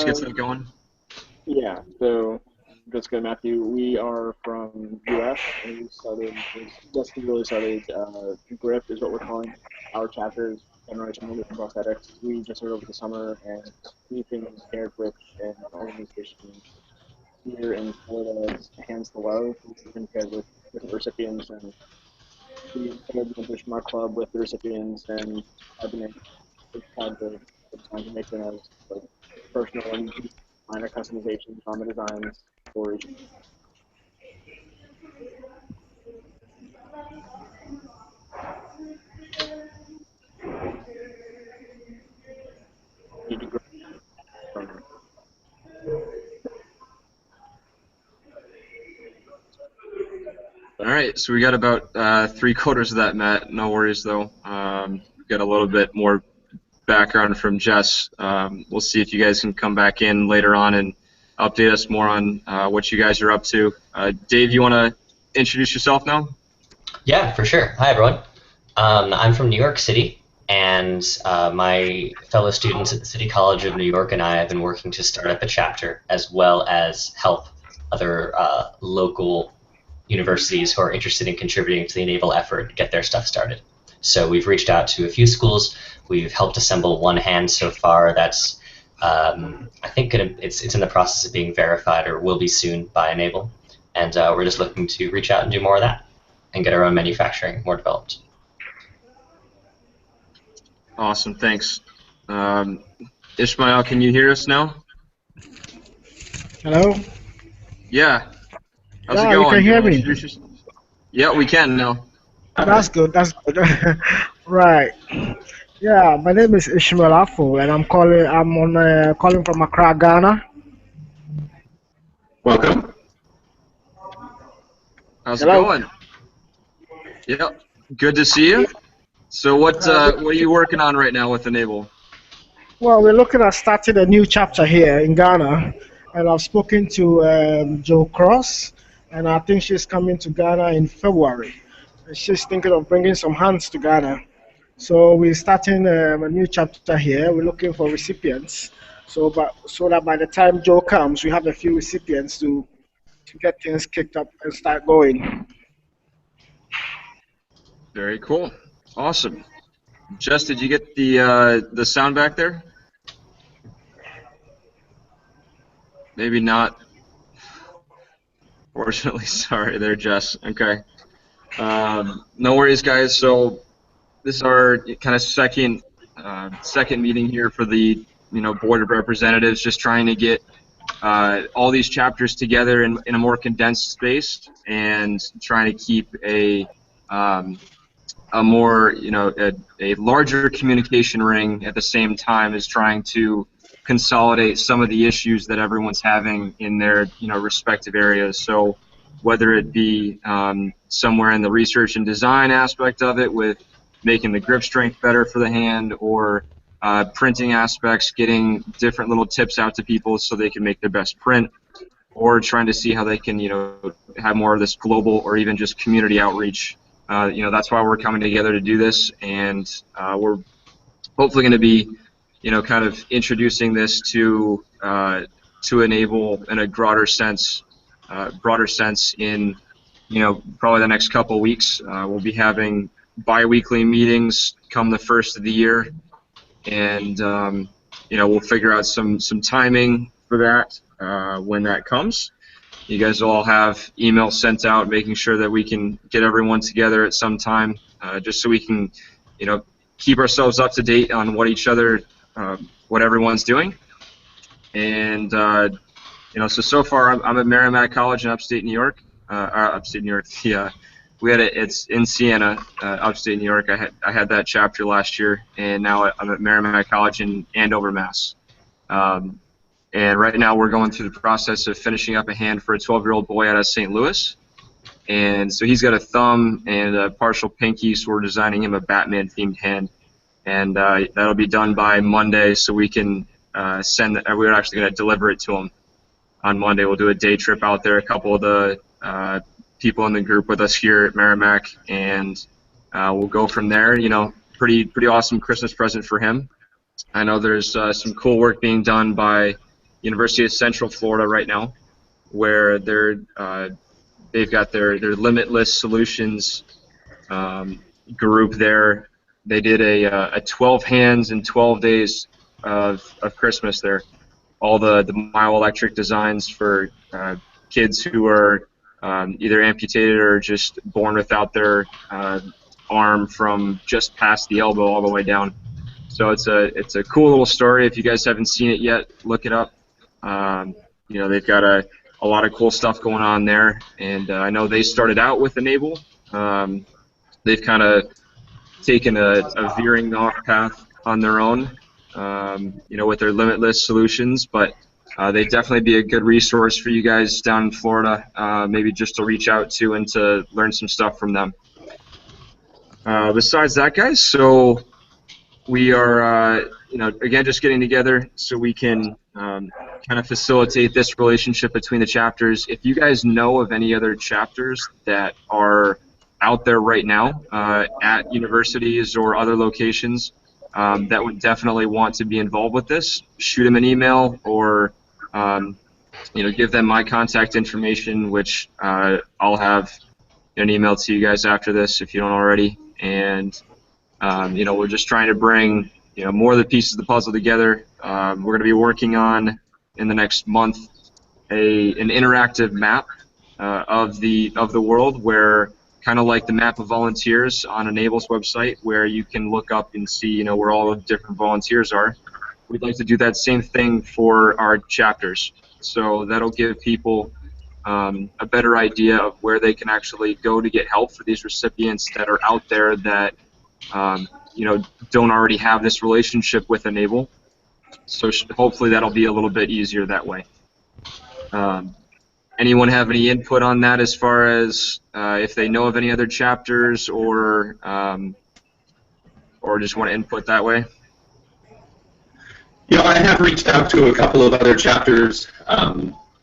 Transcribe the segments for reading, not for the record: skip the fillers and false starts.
gets that going? Yeah, so Jessica and Matthew, we are from US and Jessica really started GRIP is what we're calling our chapters, Generational Living Prosthetics. We just started over the summer and we've been paired with an organization here in Florida, Hands to Love. We've been paired with different recipients and we paired with my club with the recipients and I've been tried to design to make them as like personal and minor customizations on the designs for each. All right, so we got about 3/4 of that, Matt. No worries, though. We got a little bit more background from Jess. We'll see if you guys can come back in later on and update us more on what you guys are up to. Dave, you want to introduce yourself now? Yeah, for sure. Hi, everyone. I'm from New York City, and my fellow students at the City College of New York and I have been working to start up a chapter as well as help other local universities who are interested in contributing to the e-NABLE effort get their stuff started. So we've reached out to a few schools. We've helped assemble one hand so far that's, I think, it's in the process of being verified or will be soon by e-NABLE. And we're just looking to reach out and do more of that and get our own manufacturing more developed. Awesome, thanks. Ishmael, can you hear us now? Hello? Yeah. How's it Yeah, going? you can hear me. Yeah, we can now. That's good. That's good. Right. Yeah, my name is Ishmael Afo, and I'm calling from Accra, Ghana. Welcome. How's it Hello? going? Yep. Good to see you. So what are you working on right now with e-NABLE? Well, we're looking at starting a new chapter here in Ghana, and I've spoken to Joe Cross, and I think she's coming to Ghana in February. And she's thinking of bringing some hands to Ghana. So we're starting a new chapter here. We're looking for recipients. So that by the time Joe comes, we have a few recipients to get things kicked up and start going. Very cool. Awesome. Jess, did you get the sound back there? Maybe not. Fortunately, sorry there, Jess. Okay. No worries, guys. So this is our kind of second meeting here for the Board of Representatives, just trying to get all these chapters together in a more condensed space and trying to keep a more a larger communication ring at the same time as trying to consolidate some of the issues that everyone's having in their respective areas. So whether it be somewhere in the research and design aspect of it with making the grip strength better for the hand, or printing aspects, getting different little tips out to people so they can make their best print, or trying to see how they can have more of this global or even just community outreach. That's why we're coming together to do this, and we're hopefully going to be kind of introducing this to e-NABLE in a broader sense in probably the next couple of weeks. We'll be having bi-weekly meetings come the first of the year, and we'll figure out some timing for that when that comes. You guys will all have emails sent out, making sure that we can get everyone together at some time, just so we can keep ourselves up to date on what everyone's doing. And so far I'm at Merrimack College in upstate New York. Yeah, it's in Siena, upstate New York. I had that chapter last year, and now I'm at Merrimack College in Andover, Mass. And right now we're going through the process of finishing up a hand for a 12-year-old boy out of St. Louis. And so he's got a thumb and a partial pinky, so we're designing him a Batman-themed hand. And that'll be done by Monday, so we can we're actually going to deliver it to him on Monday. We'll do a day trip out there, a couple of the people in the group with us here at Merrimack, and we'll go from there. Pretty awesome Christmas present for him. I know there's some cool work being done by University of Central Florida right now, where they've got their Limitless Solutions group there. They did a 12 hands in 12 days of Christmas there. All the myoelectric designs for kids who are either amputated or just born without their arm from just past the elbow all the way down. So it's a cool little story. If you guys haven't seen it yet, look it up. They've got a lot of cool stuff going on there, and I know they started out with e-NABLE. They've kind of taken a veering off path on their own, with their Limitless Solutions, but they'd definitely be a good resource for you guys down in Florida, maybe just to reach out to and to learn some stuff from them. Besides that, guys, so we are, again, just getting together so we can kind of facilitate this relationship between the chapters. If you guys know of any other chapters that are out there right now at universities or other locations that would definitely want to be involved with this, shoot them an email or give them my contact information, which I'll have an email to you guys after this if you don't already. And we're just trying to bring more of the pieces of the puzzle together. We're going to be working on in the next month an interactive map of the world, where kind of like the map of volunteers on e-NABLE's website, where you can look up and see where all the different volunteers are. We'd like to do that same thing for our chapters, so that'll give people a better idea of where they can actually go to get help for these recipients that are out there that don't already have this relationship with e-NABLE. So hopefully that'll be a little bit easier that way. Anyone have any input on that as far as if they know of any other chapters or just want to input that way? I have reached out to a couple of other chapters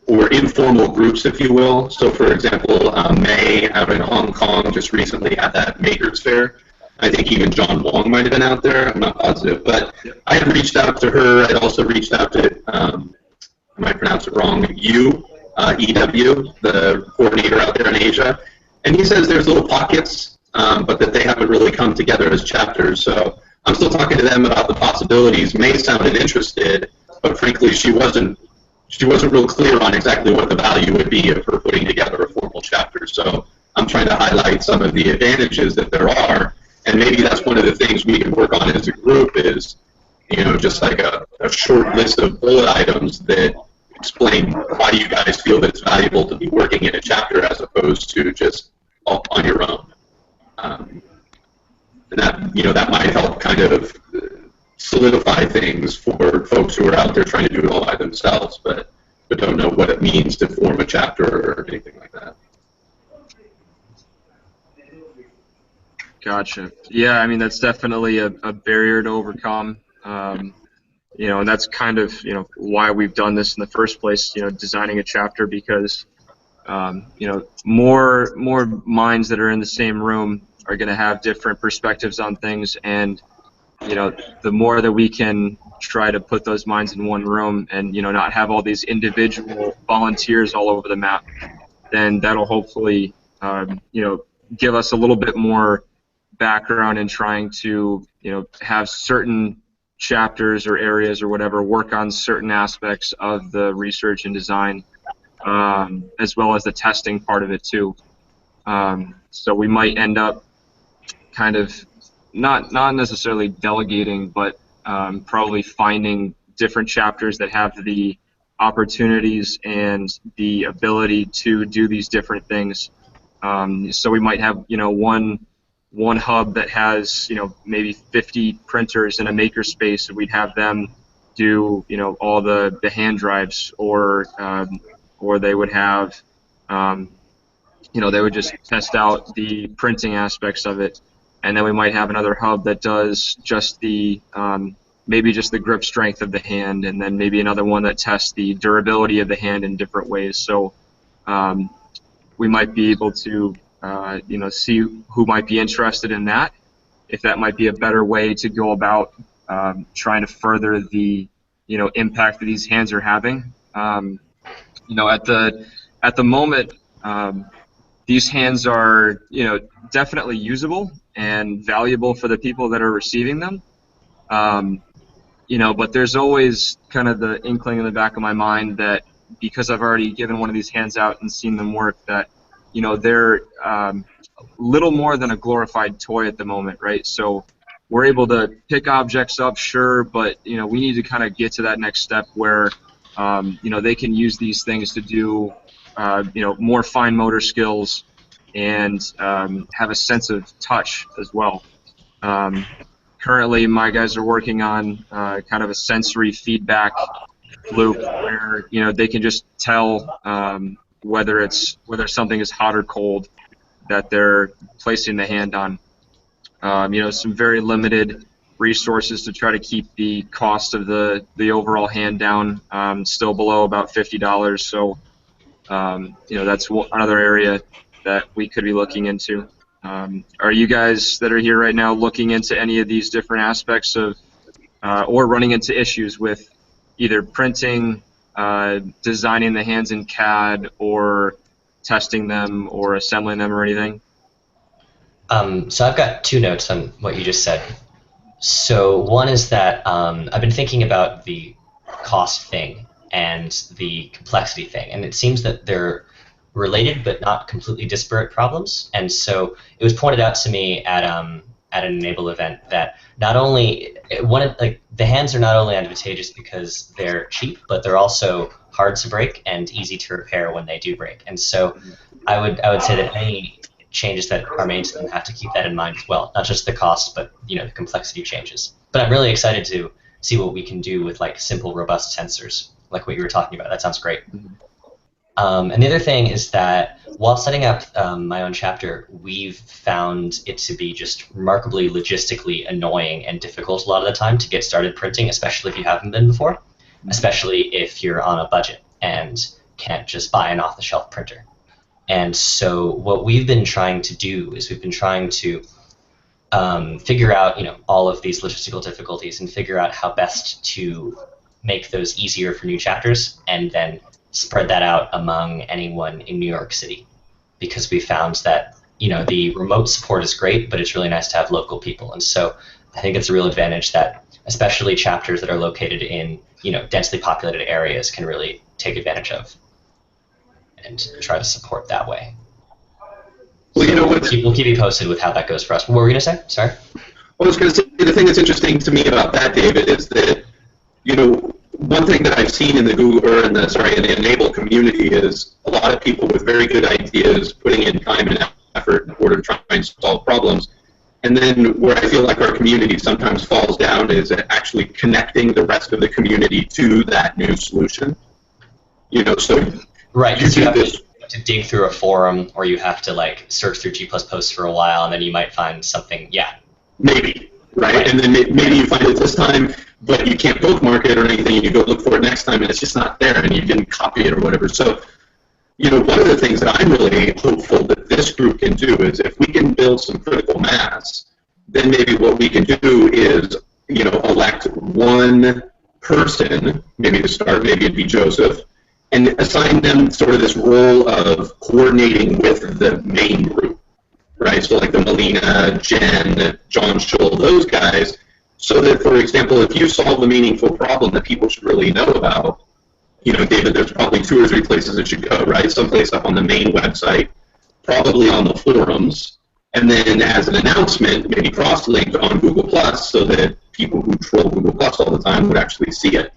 or informal groups, if you will. So, for example, May out in Hong Kong just recently had that Makers Fair. I think even John Wong might have been out there. I'm not positive, but I had reached out to her. I'd also reached out to, I might pronounce it wrong, EW, the coordinator out there in Asia, and he says there's little pockets, but that they haven't really come together as chapters. So I'm still talking to them about the possibilities. May sounded interested, but frankly, she wasn't real clear on exactly what the value would be of her putting together a formal chapter. So I'm trying to highlight some of the advantages that there are. And maybe that's one of the things we can work on as a group is, just like a short list of bullet items that explain why you guys feel that it's valuable to be working in a chapter as opposed to just on your own. And that might help kind of solidify things for folks who are out there trying to do it all by themselves, but don't know what it means to form a chapter or anything like that. Gotcha. Yeah, I mean, that's definitely a barrier to overcome. And that's kind of, why we've done this in the first place, designing a chapter, because, more minds that are in the same room are going to have different perspectives on things, and, the more that we can try to put those minds in one room and, not have all these individual volunteers all over the map, then that'll hopefully, give us a little bit more background in trying to have certain chapters or areas or whatever work on certain aspects of the research and design, as well as the testing part of it too. So we might end up kind of not necessarily delegating, but probably finding different chapters that have the opportunities and the ability to do these different things. So we might have one hub that has maybe 50 printers in a makerspace, and we'd have them do all the hand drives, or they would have they would just test out the printing aspects of it, and then we might have another hub that does just the maybe just the grip strength of the hand, and then maybe another one that tests the durability of the hand in different ways. So we might be able to see who might be interested in that, if that might be a better way to go about trying to further the impact that these hands are having. At the moment, these hands are, definitely usable and valuable for the people that are receiving them. But there's always kind of the inkling in the back of my mind that because I've already given one of these hands out and seen them work, that, they're little more than a glorified toy at the moment, right? So we're able to pick objects up, sure, but, we need to kind of get to that next step where, they can use these things to do, more fine motor skills and have a sense of touch as well. Currently, my guys are working on kind of a sensory feedback loop where they can just tell whether something is hot or cold that they're placing the hand on. Some very limited resources to try to keep the cost of the overall hand down, still below about $50. So that's another area that we could be looking into. Are you guys that are here right now looking into any of these different aspects of, or running into issues with either printing, designing the hands in CAD, or testing them or assembling them or anything? So I've got 2 notes on what you just said. So one is that I've been thinking about the cost thing and the complexity thing, and it seems that they're related but not completely disparate problems. And so it was pointed out to me at an e-NABLE event that not only the hands are not only advantageous because they're cheap, but they're also hard to break and easy to repair when they do break. And so I would say that any changes that are made to them have to keep that in mind as well, not just the cost, but the complexity of changes. But I'm really excited to see what we can do with like simple, robust sensors, like what you were talking about. That sounds great. And the other thing is that while setting up my own chapter, we've found it to be just remarkably logistically annoying and difficult a lot of the time to get started printing, especially if you haven't been before, especially if you're on a budget and can't just buy an off-the-shelf printer. And so what we've been trying to do is we've been trying to figure out all of these logistical difficulties and figure out how best to make those easier for new chapters and then spread that out among anyone in New York City, because we found that the remote support is great, but it's really nice to have local people. And so I think it's a real advantage that especially chapters that are located in densely populated areas can really take advantage of and try to support that way. Well, so we'll keep you posted with how that goes for us. What were we going to say? Sorry? Well, I was going to say, the thing that's interesting to me about that, David, is that, one thing that I've seen in the in the e-NABLE community is a lot of people with very good ideas putting in time and effort in order to try and solve problems. And then where I feel like our community sometimes falls down is actually connecting the rest of the community to that new solution. So right, because you have to dig through a forum, or you have to search through G++ for a while, and then you might find something. Yeah. Maybe. Right? And then maybe you find it this time, but you can't bookmark it or anything, and you go look for it next time, and it's just not there, and you didn't copy it or whatever. So, one of the things that I'm really hopeful that this group can do is if we can build some critical mass, then maybe what we can do is, elect one person, maybe to start, maybe it'd be Joseph, and assign them sort of this role of coordinating with the main group. Right, so like the Melina, Jen, John Schull, those guys, so that, for example, if you solve a meaningful problem that people should really know about, David, there's probably 2 or 3 places it should go, right? Someplace up on the main website, probably on the forums, and then as an announcement, maybe cross-linked on Google+, so that people who troll Google+ all the time would actually see it.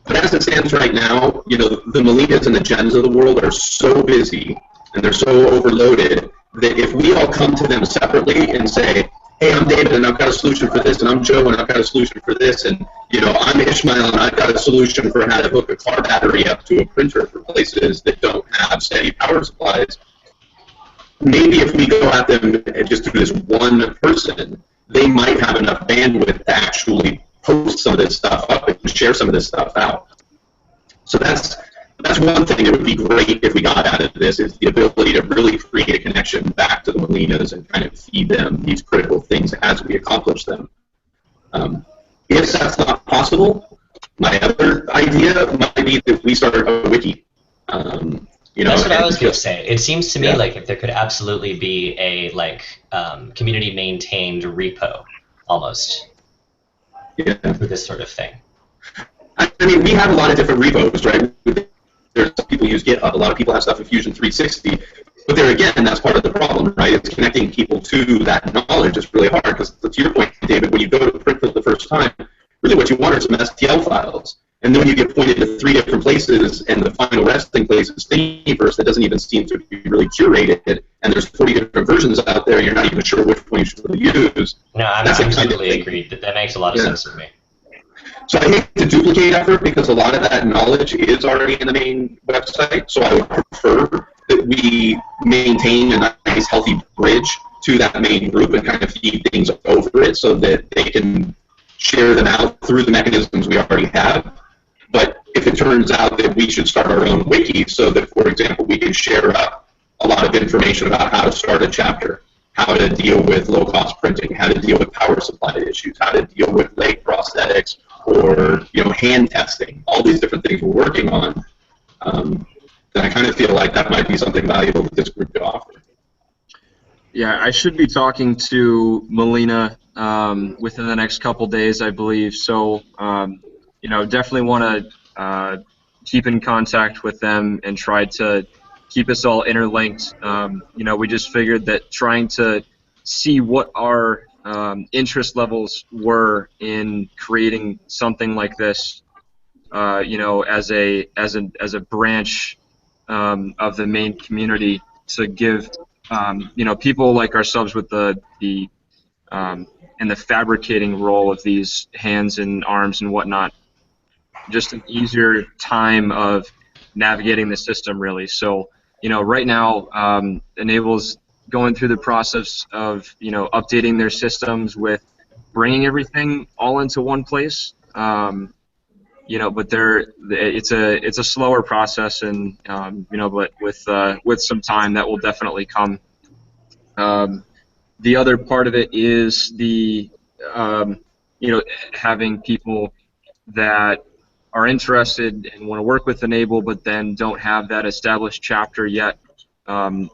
But as it stands right now, the Melinas and the Jens of the world are so busy, and they're so overloaded, that if we all come to them separately and say, hey, I'm David, and I've got a solution for this, and I'm Joe, and I've got a solution for this, and, I'm Ishmael, and I've got a solution for how to hook a car battery up to a printer for places that don't have steady power supplies, maybe if we go at them just through this one person, they might have enough bandwidth to actually post some of this stuff up and share some of this stuff out. So that's one thing that would be great if we got out of this, is the ability to really create a connection back to the Melinas and kind of feed them these critical things as we accomplish them. If that's not possible, My other idea might be that we start a wiki. That's what I was going to say. It seems to me Yeah. like if there could absolutely be a community maintained repo almost Yeah. for this sort of thing. I mean, we have a lot of different repos, right? There's some people use GitHub. A lot of people have stuff in Fusion 360. But there again, that's part of the problem, right? It's connecting people to that knowledge is really hard because, to your point, David, when you go to print for the first time, really what you want are some STL files. And then when you get pointed to 3 different places and the final resting place is Thingiverse that doesn't even seem to be really curated, and there's 40 different versions out there, you're not even sure which one you should really use. No, I'm totally agreed. That makes a lot of sense to me. So I hate to duplicate effort because a lot of that knowledge is already in the main website, so I would prefer that we maintain a nice, healthy bridge to that main group and kind of feed things over it so that they can share them out through the mechanisms we already have. But if it turns out that we should start our own wiki so that, for example, we can share up a lot of information about how to start a chapter, how to deal with low-cost printing, how to deal with power supply issues, how to deal with leg prosthetics, or hand testing, all these different things we're working on, then I kind of feel like that might be something valuable that this group could offer. Yeah, I should be talking to Melina within the next couple days, I believe. So, definitely want to keep in contact with them and try to keep us all interlinked. We just figured that trying to see what our interest levels were in creating something like this, as a branch of the main community to give people like ourselves with the and the fabricating role of these hands and arms and whatnot, just an easier time of navigating the system, really. So, right now, e-NABLE's going through the process of, updating their systems with bringing everything all into one place. But it's a slower process, and but with some time that will definitely come. The other part of it is the having people that are interested and want to work with e-NABLE, but then don't have that established chapter yet, and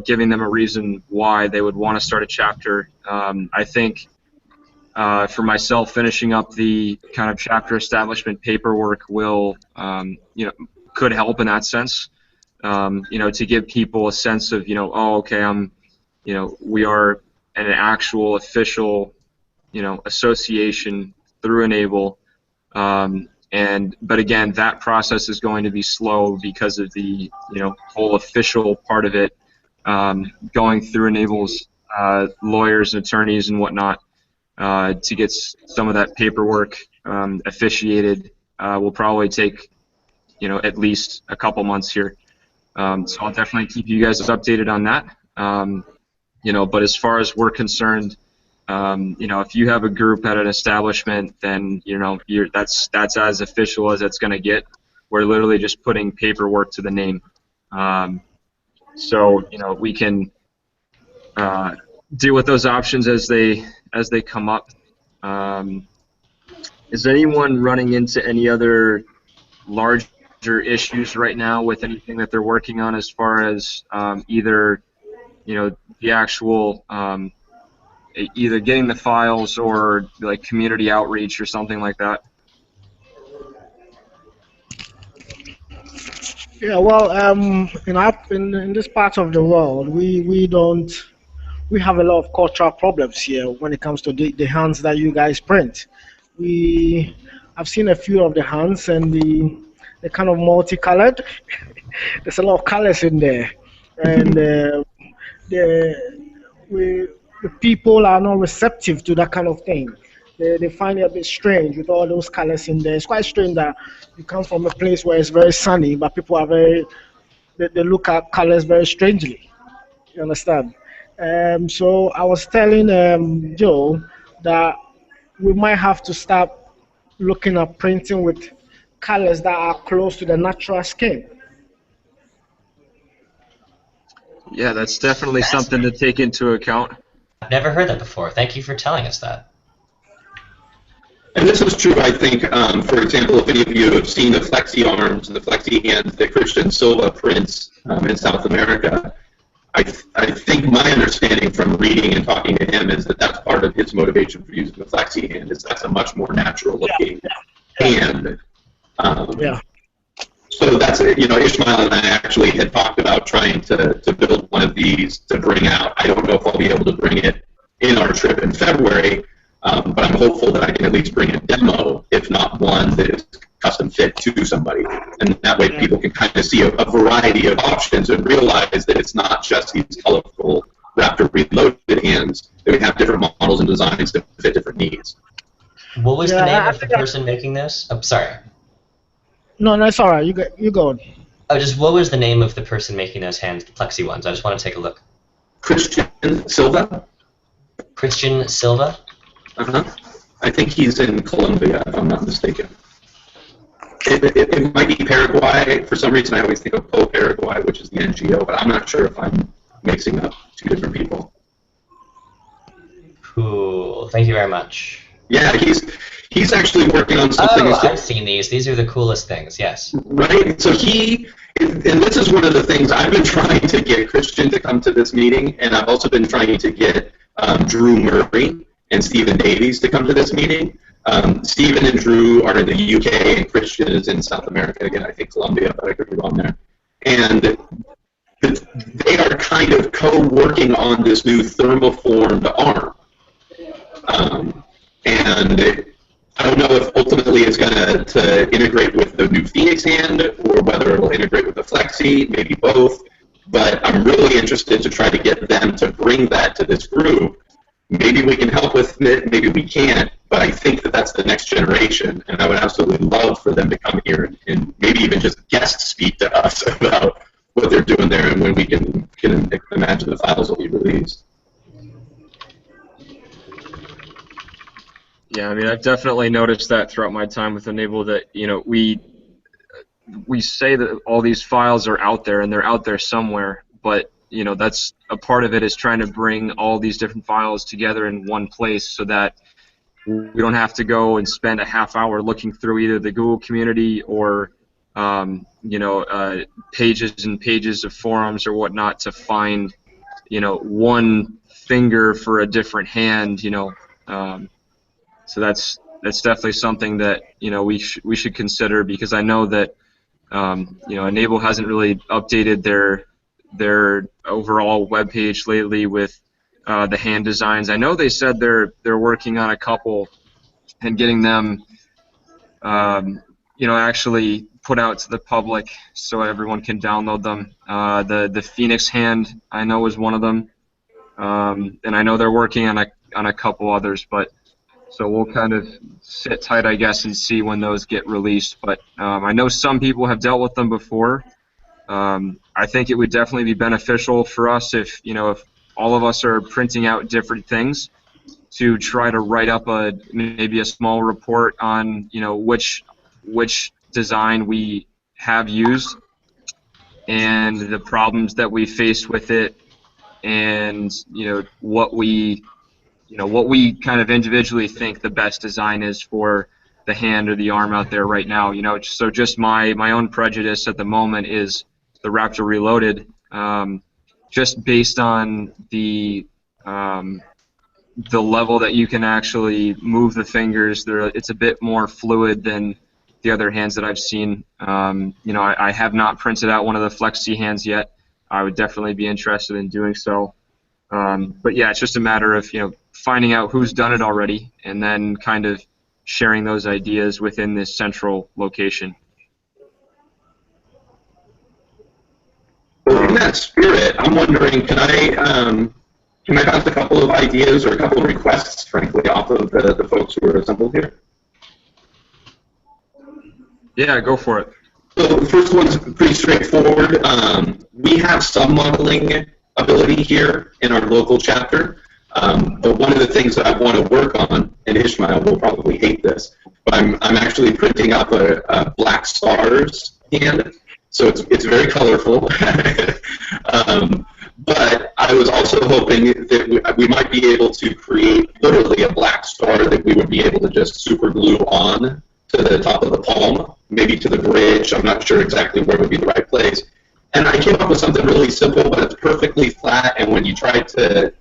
giving them a reason why they would want to start a chapter. I think for myself, finishing up the kind of chapter establishment paperwork will could help in that sense. To give people a sense of okay, we are an actual official association through e-NABLE. But again, that process is going to be slow because of the whole official part of it going through e-NABLE's lawyers and attorneys and whatnot to get some of that paperwork officiated will probably take at least a couple months here. So I'll definitely keep you guys updated on that. But as far as we're concerned, if you have a group at an establishment, then that's as official as it's going to get. We're literally just putting paperwork to the name, so we can deal with those options as they come up. Is anyone running into any other larger issues right now with anything that they're working on as far as either the actual either getting the files or like community outreach or something like that? Yeah, well, in this part of the world, we have a lot of cultural problems here when it comes to the hands that you guys print. I've seen a few of the hands, and they're kind of multicolored. There's a lot of colors in there, and the people are not receptive to that kind of thing. They find it a bit strange with all those colors in there. It's quite strange that you come from a place where it's very sunny, but people are they look at colors very strangely. You understand? So I was telling Joe that we might have to start looking at printing with colors that are close to the natural skin. Yeah, that's definitely something to take into account. I've never heard that before. Thank you for telling us that. And this is true, I think, for example, if any of you have seen the flexi arms and the flexi hands that Christian Silva prints in South America, I think my understanding from reading and talking to him is that that's part of his motivation for using the flexi hand, is that's a much more natural looking hand. Yeah. So that's, Ishmael and I actually had talked about trying to build one of these to bring out. I don't know if I'll be able to bring it in our trip in February, but I'm hopeful that I can at least bring a demo, if not one that is custom fit to somebody. And that way people can kind of see a variety of options and realize that it's not just these colorful Raptor Reloaded hands, that we have different models and designs to fit different needs. What was the name of the person making this? I'm sorry. No, that's all right. You go. Oh, just what was the name of the person making those hands, the plexi ones? I just want to take a look. Christian Silva? Christian Silva? Uh-huh. I think he's in Colombia, if I'm not mistaken. It might be Paraguay. For some reason, I always think of Paraguay, which is the NGO, but I'm not sure if I'm mixing up two different people. Cool. Thank you very much. Yeah, he's actually working on something. Oh, I've seen these. These are the coolest things, yes. Right? So and this is one of the things I've been trying to get Christian to come to this meeting, and I've also been trying to get Drew Murray and Stephen Davies to come to this meeting. Stephen and Drew are in the UK, and Christian is in South America, again, I think Colombia, but I could be wrong there. And they are kind of co-working on this new thermoformed arm. And I don't know if ultimately it's going to integrate with the new Phoenix hand, or whether it'll integrate with the Flexi, maybe both. But I'm really interested to try to get them to bring that to this group. Maybe we can help with it, maybe we can't, but I think that that's the next generation, and I would absolutely love for them to come here and maybe even just guest speak to us about what they're doing there and when we can imagine the files will be released. Yeah, I mean, I've definitely noticed that throughout my time with e-NABLE that, we say that all these files are out there and they're out there somewhere, but that's a part of it, is trying to bring all these different files together in one place so that we don't have to go and spend a half hour looking through either the Google community or pages and pages of forums or whatnot to find one finger for a different hand. So that's definitely something that we should consider, because I know that e-NABLE hasn't really updated their overall web page lately with the hand designs. I know they said they're working on a couple and getting them actually put out to the public so everyone can download them. The Phoenix hand, I know, is one of them, and I know they're working on a couple others, but so we'll kind of sit tight, I guess, and see when those get released. But I know some people have dealt with them before. I think it would definitely be beneficial for us if all of us are printing out different things, to try to write up maybe a small report on which design we have used and the problems that we faced with it, and what we kind of individually think the best design is for the hand or the arm out there right now. So just my own prejudice at the moment is the Raptor Reloaded, just based on the level that you can actually move the fingers. It's a bit more fluid than the other hands that I've seen. I have not printed out one of the Flexi hands yet. I would definitely be interested in doing so. But yeah, it's just a matter of finding out who's done it already, and then kind of sharing those ideas within this central location. Well, in that spirit, I'm wondering, can I bounce a couple of ideas or a couple of requests, frankly, off of the folks who are assembled here? Yeah, go for it. So the first one's pretty straightforward. We have some modeling ability here in our local chapter, but one of the things that I want to work on, and Ishmael will probably hate this, but I'm actually printing up a Black Stars hand. So it's very colorful, But I was also hoping that we might be able to create literally a black star that we would be able to just super glue on to the top of the palm, maybe to the bridge. I'm not sure exactly where would be the right place. And I came up with something really simple, but it's perfectly flat. And when you try to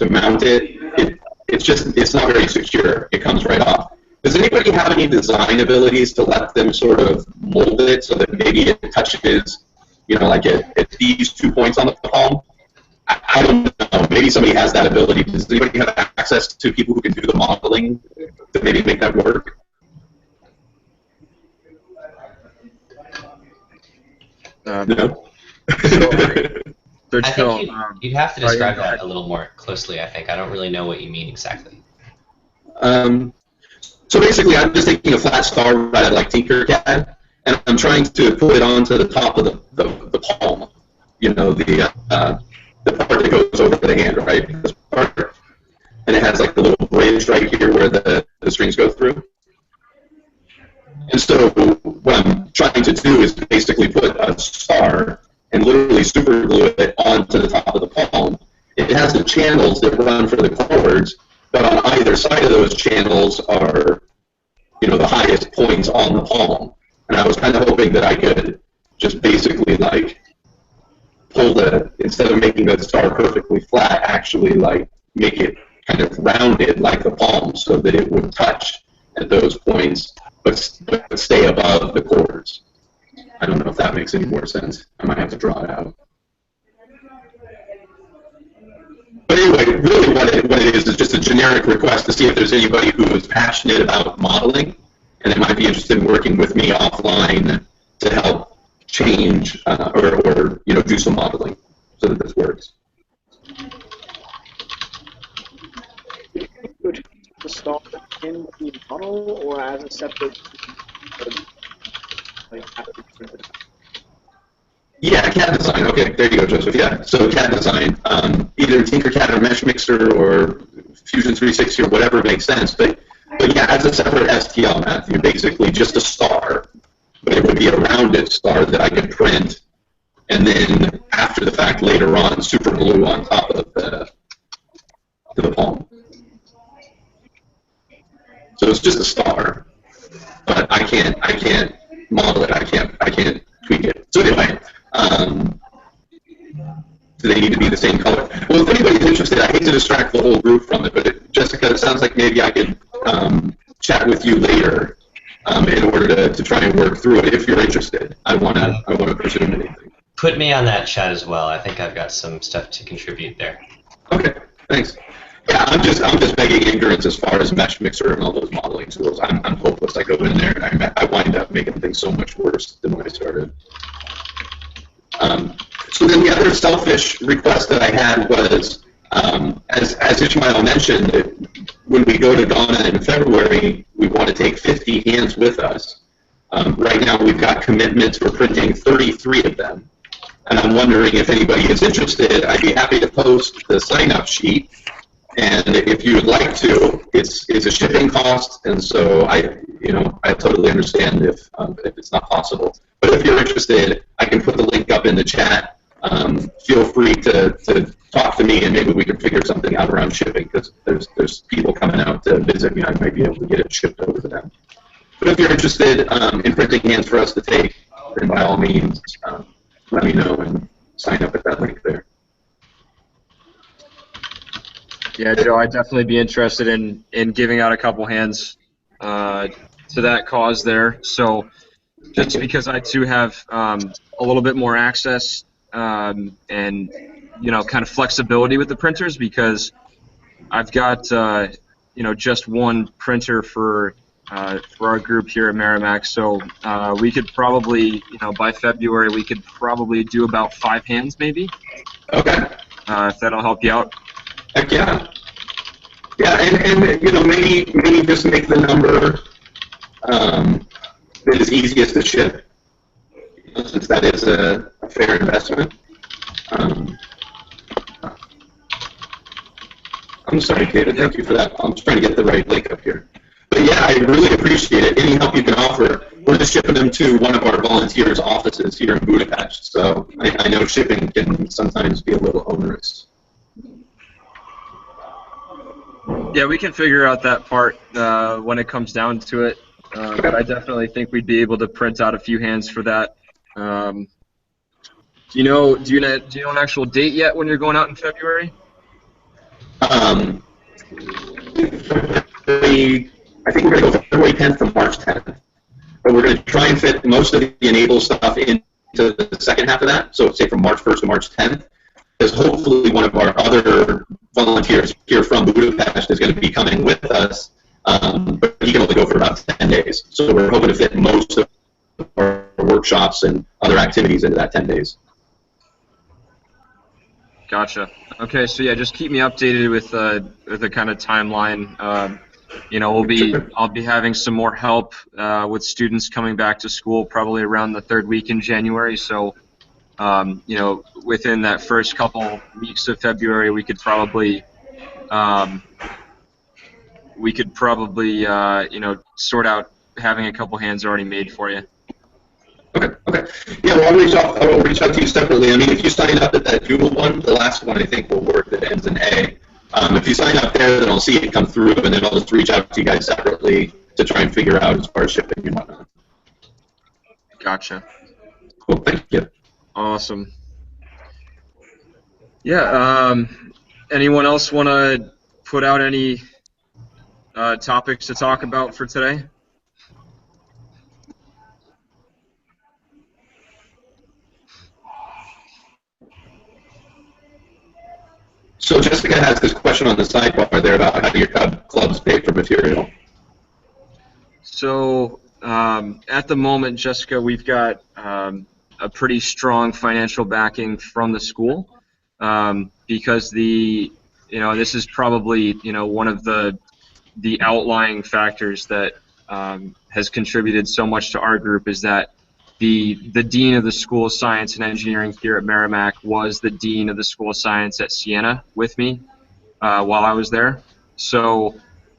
mount it, it's not very secure. It comes right off. Does anybody have any design abilities to let them sort of mold it so that maybe it touches, like at these 2 points on the palm? I don't know. Maybe somebody has that ability. Does anybody have access to people who can do the modeling to maybe make that work? No. I think you'd have to describe that a little more closely, I think. I don't really know what you mean exactly. So basically, I'm just taking a flat star right like Tinkercad, and I'm trying to put it onto the top of the palm, the part that goes over the hand, right? This part. And it has like the little bridge right here where the strings go through. And so what I'm trying to do is basically put a star and literally super glue it onto the top of the palm. It has the channels that run for the chords, but on either side of those channels are, the highest points on the palm. And I was kind of hoping that I could just basically like pull instead of making the star perfectly flat, actually like make it kind of rounded like the palm so that it would touch at those points, but stay above the chords. I don't know if that makes any more sense. I might have to draw it out. But anyway, really what it is just a generic request to see if there's anybody who is passionate about modeling and they might be interested in working with me offline to help change or do some modeling so that this works. Would the star in the model or as a separate Yeah, CAD design. Okay, there you go, Joseph. Yeah, so CAD design, either Tinkercad or Mesh Mixer or Fusion 360 or whatever makes sense. But yeah, as a separate STL, Matthew, basically just a star, but it would be a rounded star that I could print, and then after the fact, later on, super glue on top of the palm. So it's just a star, but I can't model it. I can't tweak it. So anyway. Do they need to be the same color? Well, if anybody's interested, I hate to distract the whole group from it, Jessica, it sounds like maybe I could chat with you later in order to try and work through it if you're interested. I want to pursue anything. Put me on that chat as well. I think I've got some stuff to contribute there. Okay, thanks. Yeah, I'm just begging ignorance as far as Mesh Mixer and all those modeling tools. I'm hopeless. I go in there and I wind up making things so much worse than when I started. So then the other selfish request that I had was, as Ishmael mentioned, when we go to Ghana in February, we want to take 50 hands with us. Right now we've got commitments for printing 33 of them. And I'm wondering if anybody is interested. I'd be happy to post the sign-up sheet. And if you would like to, it's a shipping cost, and so I totally understand if it's not possible. But if you're interested, I can put the link up in the chat. Feel free to talk to me, and maybe we can figure something out around shipping, because there's people coming out to visit me. I might be able to get it shipped over to them. But if you're interested in printing hands for us to take, then by all means, let me know and sign up at that link there. Yeah, Joe, I'd definitely be interested in giving out a couple hands to that cause there. So just because I too have a little bit more access and kind of flexibility with the printers, because I've got just one printer for our group here at Merrimack. So we could probably by February we could probably do about 5 hands maybe. Okay. If that'll help you out. Heck yeah. Yeah, and maybe just make the number that is easiest to ship, since that is a fair investment. I'm sorry, David. Thank you for that. I'm trying to get the right link up here. But yeah, I really appreciate it. Any help you can offer. we're just shipping them to one of our volunteers' offices here in Budapest. So I know shipping can sometimes be a little onerous. Yeah, we can figure out that part when it comes down to it. But I definitely think we'd be able to print out a few hands for that. Do you know an actual date yet when you're going out in February? I think we're going to go February 10th to March 10th. But we're going to try and fit most of the e-NABLE stuff into the second half of that. So say from March 1st to March 10th. Because hopefully one of our other volunteers here from Budapest is going to be coming with us. But he can only go for about 10 days. So we're hoping to fit most of our workshops and other activities into that 10 days. Gotcha. Okay, so yeah, just keep me updated with the kind of timeline. You know, I'll be having some more help with students coming back to school probably around the third week in January. So, you know, within that first couple weeks of February, we could probably you know, sort out having a couple hands already made for you. Okay. Yeah, well, I'll reach out to you separately. I mean, if you sign up at that Google one, the last one I think will work that ends in A. If you sign up there, then I'll see it come through, and then I'll just reach out to you guys separately to try and figure out as far as shipping and whatnot. Gotcha. Cool, thank you. Awesome. Yeah, anyone else want to put out any topics to talk about for today? So Jessica has this question on the sidebar there about how do your clubs pay for material? So at the moment, Jessica, we've got a pretty strong financial backing from the school because you know, this is probably, you know, one of the outlying factors that has contributed so much to our group is that the dean of the School of Science and Engineering here at Merrimack was the dean of the School of Science at Siena with me while I was there. So,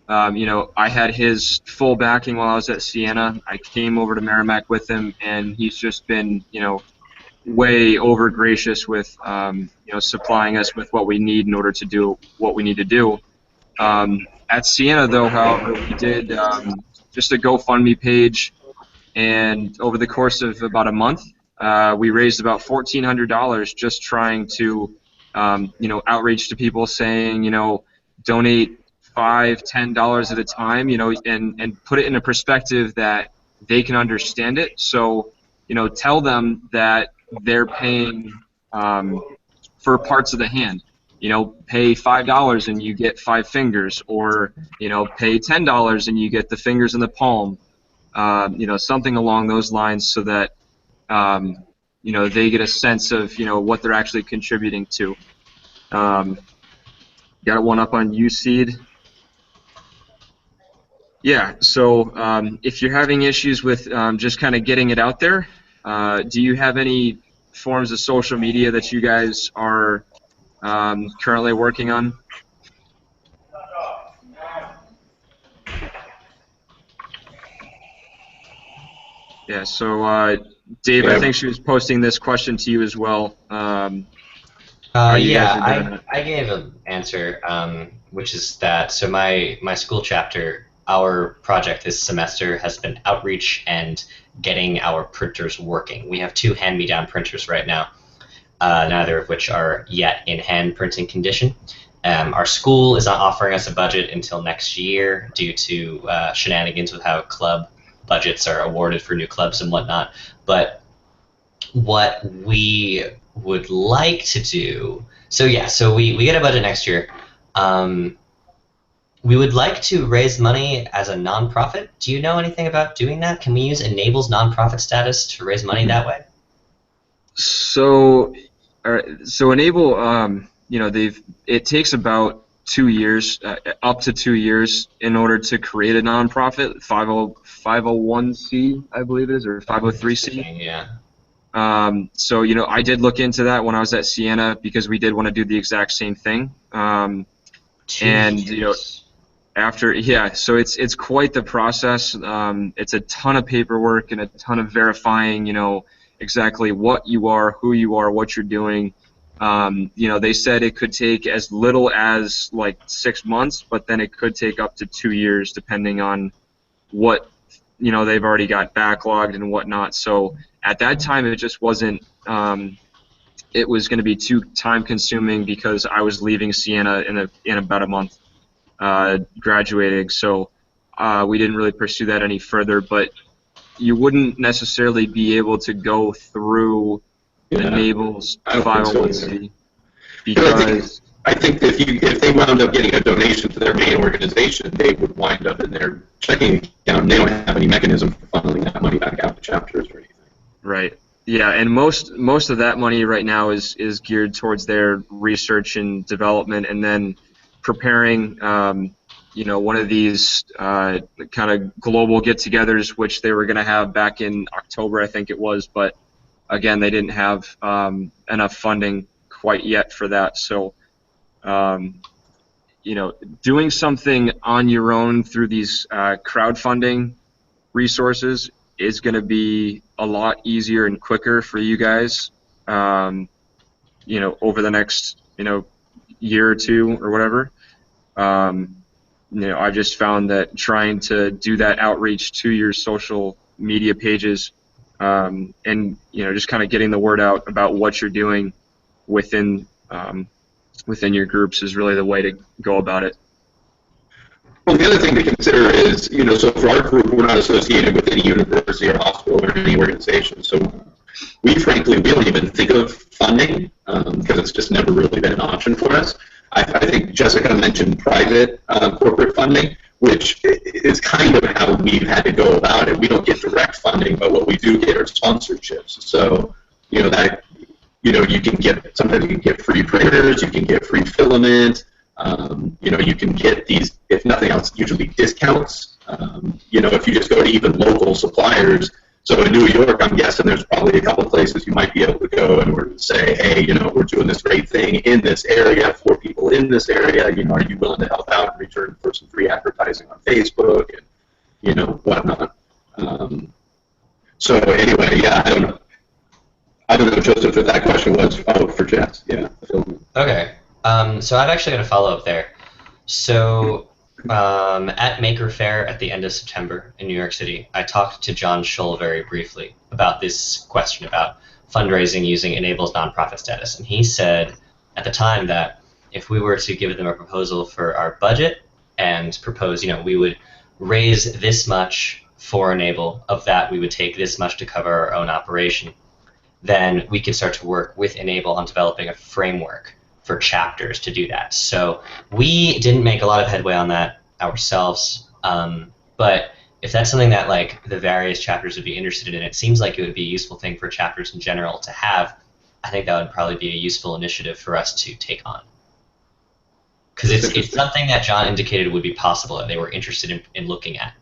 you know, I had his full backing while I was at Siena. I came over to Merrimack with him, and he's just been, you know, way over gracious with, you know, supplying us with what we need in order to do what we need to do. At Siena, though, however, we did just a GoFundMe page, and over the course of about a month, we raised about $1,400 just trying to, you know, outreach to people saying, you know, donate $5, $10 at a time, you know, and put it in a perspective that they can understand it. So, you know, tell them that they're paying for parts of the hand. You know, pay $5 and you get 5 fingers, or, you know, pay $10 and you get the fingers in the palm. You know, something along those lines, so that you know, they get a sense of, you know, what they're actually contributing to. Got one up on USEED. Yeah, so if you're having issues with just kind of getting it out there, do you have any forms of social media that you guys are currently working on? Yeah, so Dave, I think she was posting this question to you as well. Yeah, I gave an answer, which is that, so my school chapter, our project this semester has been outreach and getting our printers working. We have 2 hand-me-down printers right now, neither of which are yet in hand printing condition. Our school is not offering us a budget until next year due to shenanigans with how club budgets are awarded for new clubs and whatnot. But what we would like to do, so we get a budget next year. We would like to raise money as a nonprofit. Do you know anything about doing that? Can we use e-NABLE's nonprofit status to raise money that way? So e-NABLE, you know, it takes about 2 years, up to 2 years, in order to create a nonprofit. 501c, I believe it is, or 503c. Yeah. So, you know, I did look into that when I was at Siena because we did want to do the exact same thing. And, you know, Yeah, so it's quite the process. It's a ton of paperwork and a ton of verifying, exactly what you are, who you are, what you're doing. They said it could take as little as like 6 months, but then it could take up to 2 years depending on what, they've already got backlogged and whatnot. So at that time, it just wasn't, it was going to be too time consuming because I was leaving Siena in about a month. Graduating, so we didn't really pursue that any further. But you wouldn't necessarily be able to go through e-NABLE's 501c because I think if they wound up getting a donation to their main organization, they would wind up in their checking account, and they don't have any mechanism for funneling that money back out to chapters or anything. Right. Yeah, and most of that money right now is geared towards their research and development, and then preparing, one of these kind of global get-togethers, which they were going to have back in October, I think it was, but again, they didn't have enough funding quite yet for that. So, doing something on your own through these crowdfunding resources is going to be a lot easier and quicker for you guys, over the next, year or two or whatever. I've just found that trying to do that outreach to your social media pages, and just kind of getting the word out about what you're doing within your groups is really the way to go about it. Well, the other thing to consider is, so for our group, we're not associated with any university or hospital or any organization. So we don't even think of funding because it's just never really been an option for us. I think Jessica mentioned private corporate funding, which is kind of how we've had to go about it. We don't get direct funding, but what we do get are sponsorships. So, you can sometimes you can get free printers, you can get free filament, you can get these, if nothing else, usually discounts. If you just go to even local suppliers. So in New York, I'm guessing there's probably a couple places you might be able to go and we're say, hey, we're doing this great thing in this area for people in this area. Are you willing to help out in return for some free advertising on Facebook and, whatnot. So anyway, yeah, I don't know, Joseph, if that question was for Jess. Yeah. Okay. So I've actually got a follow-up there. So at Maker Faire at the end of September in New York City, I talked to John Scholl very briefly about this question about fundraising using e-NABLE's nonprofit status. And he said at the time that if we were to give them a proposal for our budget and propose, we would raise this much for e-NABLE, of that we would take this much to cover our own operation, then we could start to work with e-NABLE on developing a framework for chapters to do that. So we didn't make a lot of headway on that ourselves, but if that's something that the various chapters would be interested in, it seems like it would be a useful thing for chapters in general to have. I think that would probably be a useful initiative for us to take on. Because it's something that John indicated would be possible and they were interested in looking at.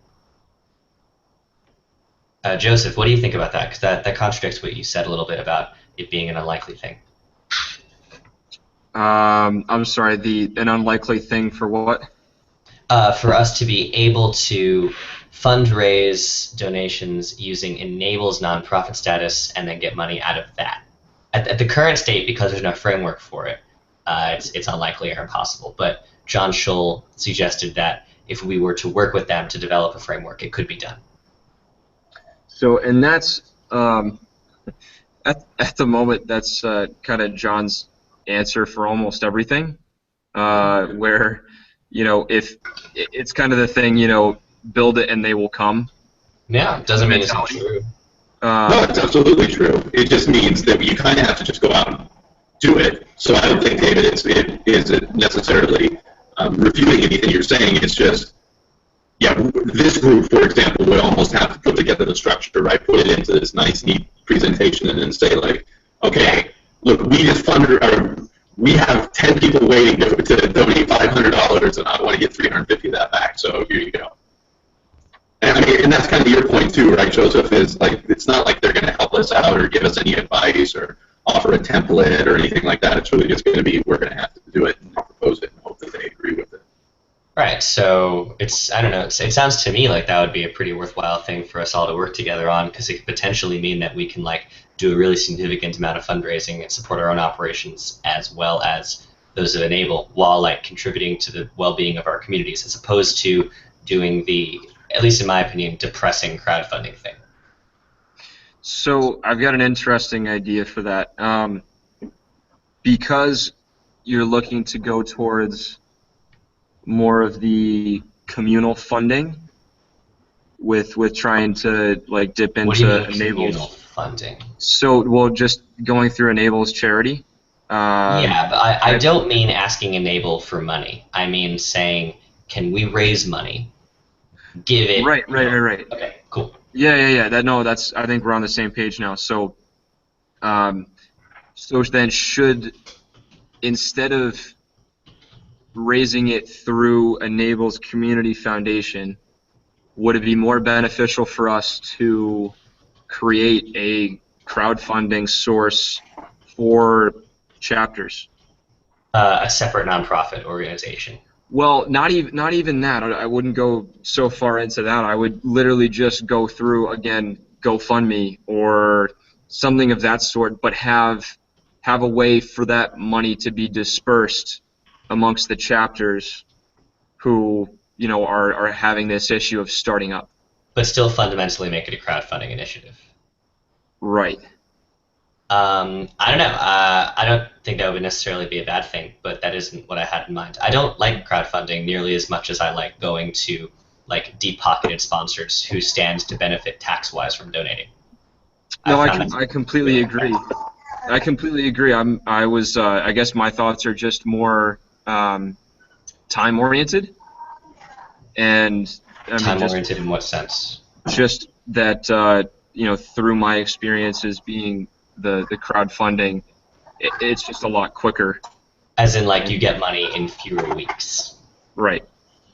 Joseph, what do you think about that? Because that contradicts what you said a little bit about it being an unlikely thing. I'm sorry, an unlikely thing for what? For us to be able to fundraise donations using e-NABLE's nonprofit status and then get money out of that. At the current state, because there's no framework for it, it's unlikely or impossible. But John Scholl suggested that if we were to work with them to develop a framework, it could be done. So, and that's, at the moment, that's kind of John's answer for almost everything, where, if it's kind of the thing, build it and they will come. Yeah, it doesn't mean it's not true. No, it's absolutely true. It just means that you kind of have to just go out and do it. So I don't think, David, is necessarily refuting anything you're saying. It's just, yeah, this group, for example, would almost have to put together the structure, right? Put it into this nice, neat presentation and then say, okay, look, we have 10 people waiting to donate $500, and I want to get $350 of that back, so here you go. And that's kind of your point too, right, Joseph, is it's not like they're going to help us out or give us any advice or offer a template or anything like that. It's really just going to be, we're going to have to do it and propose it and hope that they agree with it. Right, so I don't know, it sounds to me like that would be a pretty worthwhile thing for us all to work together on, because it could potentially mean that we can like do a really significant amount of fundraising and support our own operations as well as those of Enable, while like contributing to the well-being of our communities, as opposed to doing the, at least in my opinion, depressing crowdfunding thing. So I've got an interesting idea for that. Because you're looking to go towards more of the communal funding with trying to like dip What do you into mean communal Enable's. funding? So, well, just going through Enable's charity. Yeah, but I don't mean asking Enable for money. I mean saying, can we raise money? Give it. Right. Okay, cool. Yeah. That's. I think we're on the same page now. So, so then should, instead of raising it through Enable's community foundation, would it be more beneficial for us to create a crowdfunding source for chapters? A separate nonprofit organization. Well, not even that. I wouldn't go so far into that. I would literally just go through, again, GoFundMe or something of that sort, but have a way for that money to be dispersed amongst the chapters who, you know, are having this issue of starting up. But still fundamentally make it a crowdfunding initiative. Right. I don't know. I don't think that would necessarily be a bad thing, but that isn't what I had in mind. I don't like crowdfunding nearly as much as I like going to like deep-pocketed sponsors who stand to benefit tax-wise from donating. No, I completely agree. I completely agree. I guess my thoughts are just more time-oriented, and I mean, time-oriented in what sense? Just that you know, through my experiences being the crowdfunding, it's just a lot quicker. As in, like, you get money in fewer weeks. Right.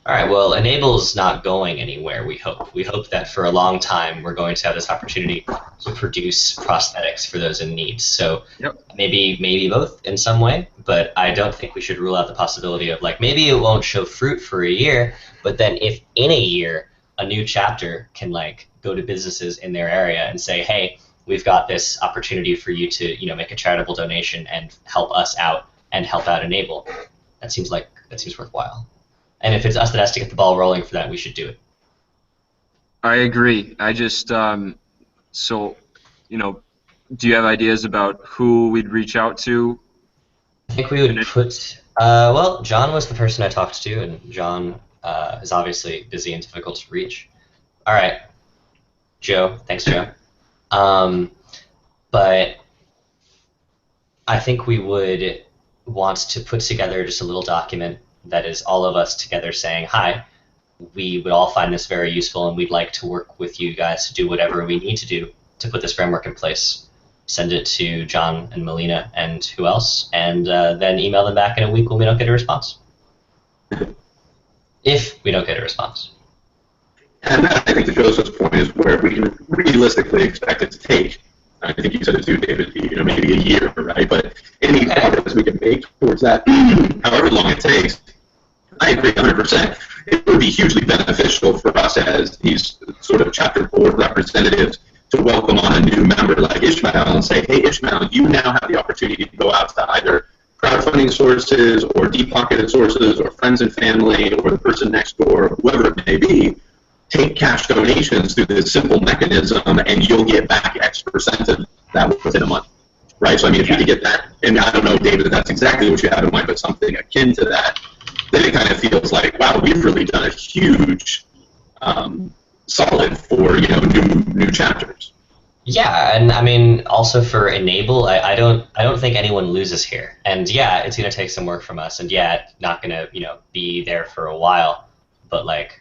All right, well, Enable's not going anywhere, we hope. We hope that for a long time we're going to have this opportunity to produce prosthetics for those in need. So yep. maybe both in some way, but I don't think we should rule out the possibility of, like, maybe it won't show fruit for a year, but then if in a year a new chapter can, like, go to businesses in their area and say, hey, we've got this opportunity for you to, you know, make a charitable donation and help us out and help out Enable, that seems worthwhile. And if it's us that has to get the ball rolling for that, we should do it. I agree. I just, so, you know, do you have ideas about who we'd reach out to? I think we would put, well, John was the person I talked to, and John is obviously busy and difficult to reach. All right, Joe. Thanks, Joe. But I think we would want to put together just a little document that is all of us together saying, hi, we would all find this very useful and we'd like to work with you guys to do whatever we need to do to put this framework in place. Send it to John and Melina and who else, and then email them back in a week when we don't get a response. If we don't get a response. And I think to Joseph's point is where we can realistically expect it to take. I think you said it too, David, you know, maybe a year, right? But any progress we can make towards that, however long it takes, I agree 100%. It would be hugely beneficial for us as these sort of chapter board representatives to welcome on a new member like Ishmael and say, hey, Ishmael, you now have the opportunity to go out to either crowdfunding sources or deep-pocketed sources or friends and family or the person next door, whoever it may be, take cash donations through this simple mechanism and you'll get back X percent of that within a month, right? So I mean, if you could get that, and I don't know, David, if that's exactly what you had in mind, but something akin to that, then it kind of feels like, wow, we've really done a huge solid for, you know, new chapters. Yeah, and I mean, also for Enable, I don't think anyone loses here. And yeah, it's gonna take some work from us, and yeah, it's not gonna, you know, be there for a while, but like,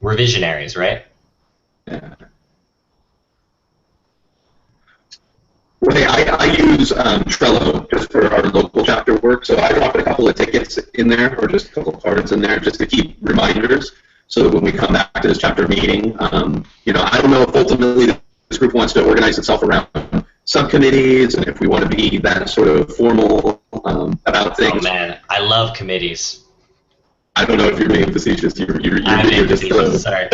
we're visionaries, right? Yeah. Well, hey, I use Trello just for our local chapter work, so I drop a couple of tickets in there, or just a couple of cards in there, just to keep reminders, so that when we come back to this chapter meeting, you know, I don't know if ultimately this group wants to organize itself around subcommittees, and if we want to be that sort of formal about things. Oh man, I love committees. I don't know if you're being facetious. You're I'm being just facetious. Sorry.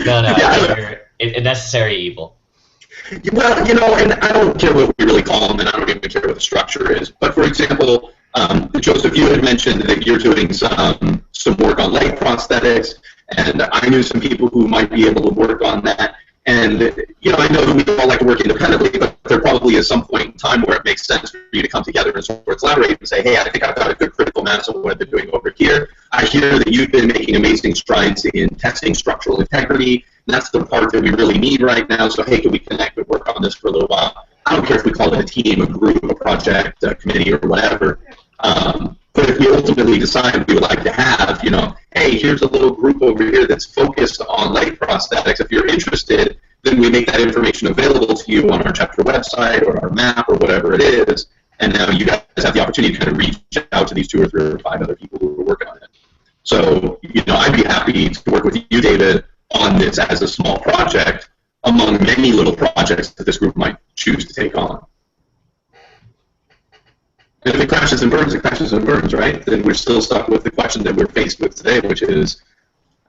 No, Yeah. you're a necessary evil. Well, and I don't care what we really call them, and I don't even care what the structure is. But for example, Joseph, you had mentioned that you're doing some work on leg prosthetics, and I knew some people who might be able to work on that. And I know that we all like to work independently, but there probably is some point in time where it makes sense for you to come together and sort of collaborate and say, hey, I think I've got a good critical mass of what they're doing over here. I hear that you've been making amazing strides in testing structural integrity. That's the part that we really need right now. So, hey, can we connect and work on this for a little while? I don't care if we call it a team, a group, a project, a committee, or whatever. But if we ultimately decide we would like to have, hey, here's a little group over here that's focused on leg prosthetics. If you're interested, then we make that information available to you on our chapter website or our map or whatever it is. And now you guys have the opportunity to kind of reach out to these 2 or 3 or 5 other people who are working on it. So, I'd be happy to work with you, David, on this as a small project among many little projects that this group might choose to take on. And if it crashes and burns, it crashes and burns, right? Then we're still stuck with the question that we're faced with today, which is,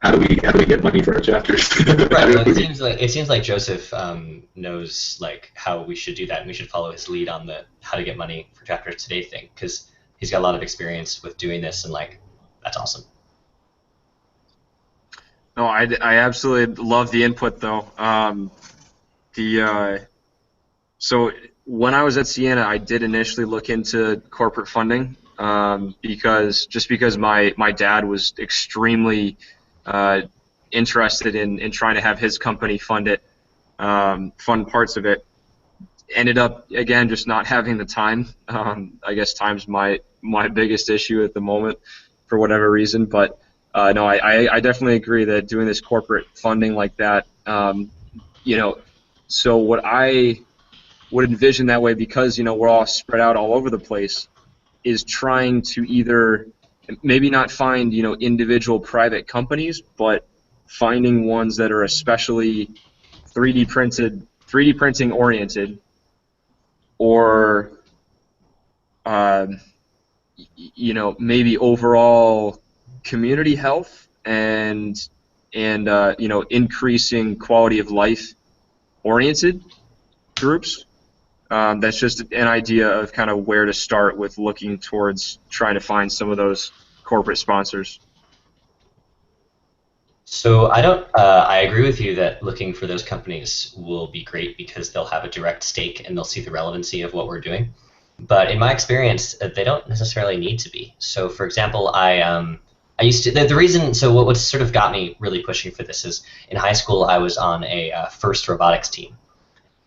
how do we get money for our chapters? Right. Well, it seems like Joseph knows how we should do that, and we should follow his lead on the how to get money for chapters today thing, because he's got a lot of experience with doing this, and that's awesome. No, I absolutely love the input though. So when I was at Siena, I did initially look into corporate funding because my dad was extremely interested in trying to have his company fund parts of it. Ended up again just not having the time. I guess time's my biggest issue at the moment for whatever reason, but. No, I definitely agree that doing this corporate funding like that, so what I would envision that way, because, we're all spread out all over the place, is trying to either maybe not find, individual private companies, but finding ones that are especially 3D printing oriented, or, maybe overall community health and increasing quality of life oriented groups. That's just an idea of kind of where to start with looking towards trying to find some of those corporate sponsors. So I agree with you that looking for those companies will be great because they'll have a direct stake and they'll see the relevancy of what we're doing. But in my experience, they don't necessarily need to be. So for example, I used to, the reason, so what sort of got me really pushing for this is in high school I was on a FIRST robotics team,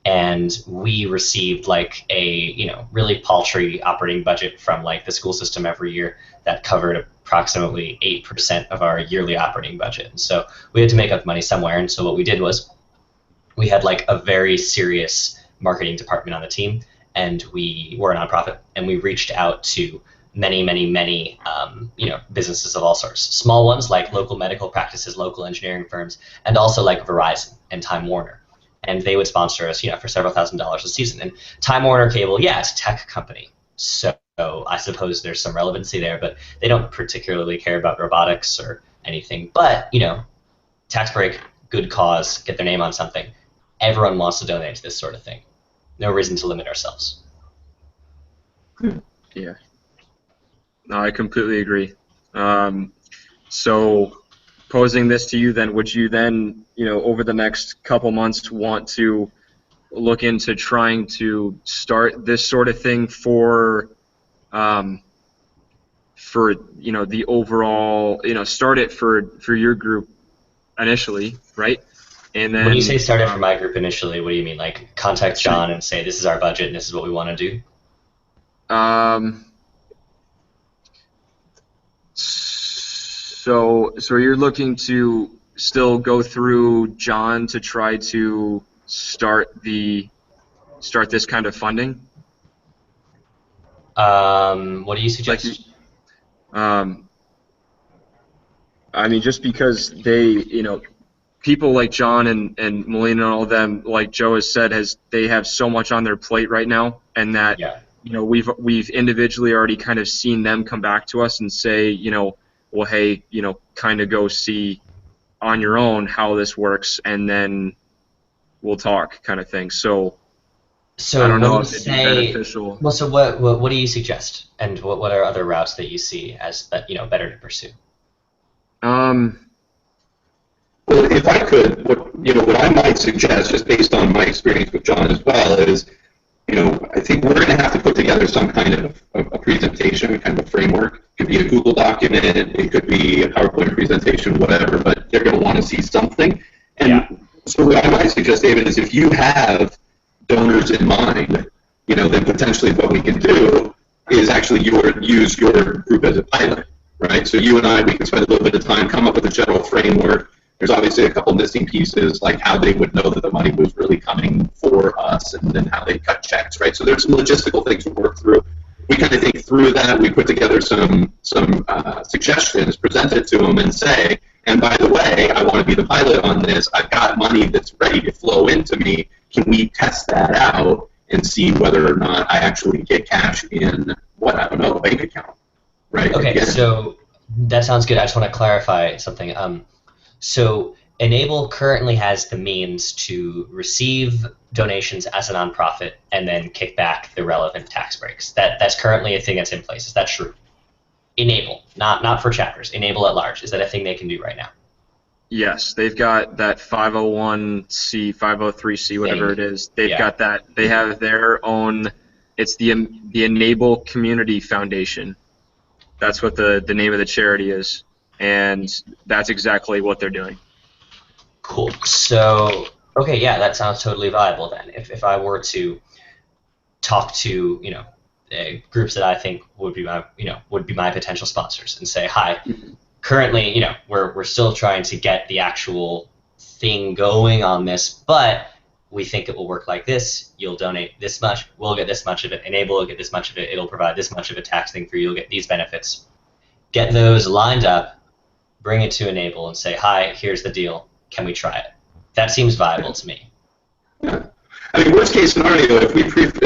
and we received a really paltry operating budget from the school system every year that covered approximately 8% of our yearly operating budget. And so we had to make up money somewhere, and so what we did was we had a very serious marketing department on the team, and we were a nonprofit, and we reached out to many businesses of all sorts. Small ones like local medical practices, local engineering firms, and also Verizon and Time Warner. And they would sponsor us, for several $1,000s a season. And Time Warner Cable, yeah, it's a tech company, so I suppose there's some relevancy there, but they don't particularly care about robotics or anything. But tax break, good cause, get their name on something. Everyone wants to donate to this sort of thing. No reason to limit ourselves. Yeah. No, I completely agree. So, posing this to you, then, would you then, over the next couple months, want to look into trying to start this sort of thing for the overall, start it for your group initially, right? And then when you say start it for my group initially, what do you mean? Contact John and say this is our budget and this is what we want to do? So you're looking to still go through John to try to start this kind of funding? What do you suggest? I mean, just because they, people like John and Melina and all of them, like Joe has said, they have so much on their plate right now, and that we've individually already kind of seen them come back to us and say, well, hey, kind of go see on your own how this works, and then we'll talk, kind of thing. So I don't when know you if it'd be say, beneficial. well, so what do you suggest, and what are other routes that you see as better to pursue? Well, if I could, what I might suggest, just based on my experience with John as well, is, I think we're going to have to put together some kind of a presentation, kind of a framework. It could be a Google document, it could be a PowerPoint presentation, whatever, but they're going to want to see something. And so what I might suggest, David, is if you have donors in mind, then potentially what we can do is actually use your group as a pilot, right? So you and I, we can spend a little bit of time, come up with a general framework. There's obviously a couple missing pieces, like how they would know that the money was really coming for us, and then how they cut checks, right? So there's some logistical things to work through. We kind of think through that. We put together some suggestions, present it to them, and say, and by the way, I want to be the pilot on this. I've got money that's ready to flow into me. Can we test that out and see whether or not I actually get cash in, a bank account, right? Okay, so that sounds good. I just want to clarify something. So e-NABLE currently has the means to receive donations as a nonprofit and then kick back the relevant tax breaks. That's currently a thing that's in place. Is that true? e-NABLE, not for chapters. e-NABLE at large. Is that a thing they can do right now? Yes, they've got that 501c, 503c, whatever it is. They've got that. They have their own. It's the e-NABLE Community Foundation. That's what the name of the charity is, and that's exactly what they're doing. Cool. So, okay, yeah, that sounds totally viable then. If I were to talk to groups that I think would be my potential sponsors and say, hi, currently we're still trying to get the actual thing going on this, but we think it will work like this. You'll donate this much, we'll get this much of it. e-NABLE will get this much of it. It'll provide this much of a tax thing for you. You'll get these benefits. Get those lined up, bring it to e-NABLE and say, hi, here's the deal. Can we try it? That seems viable to me. Yeah. I mean, worst case scenario, if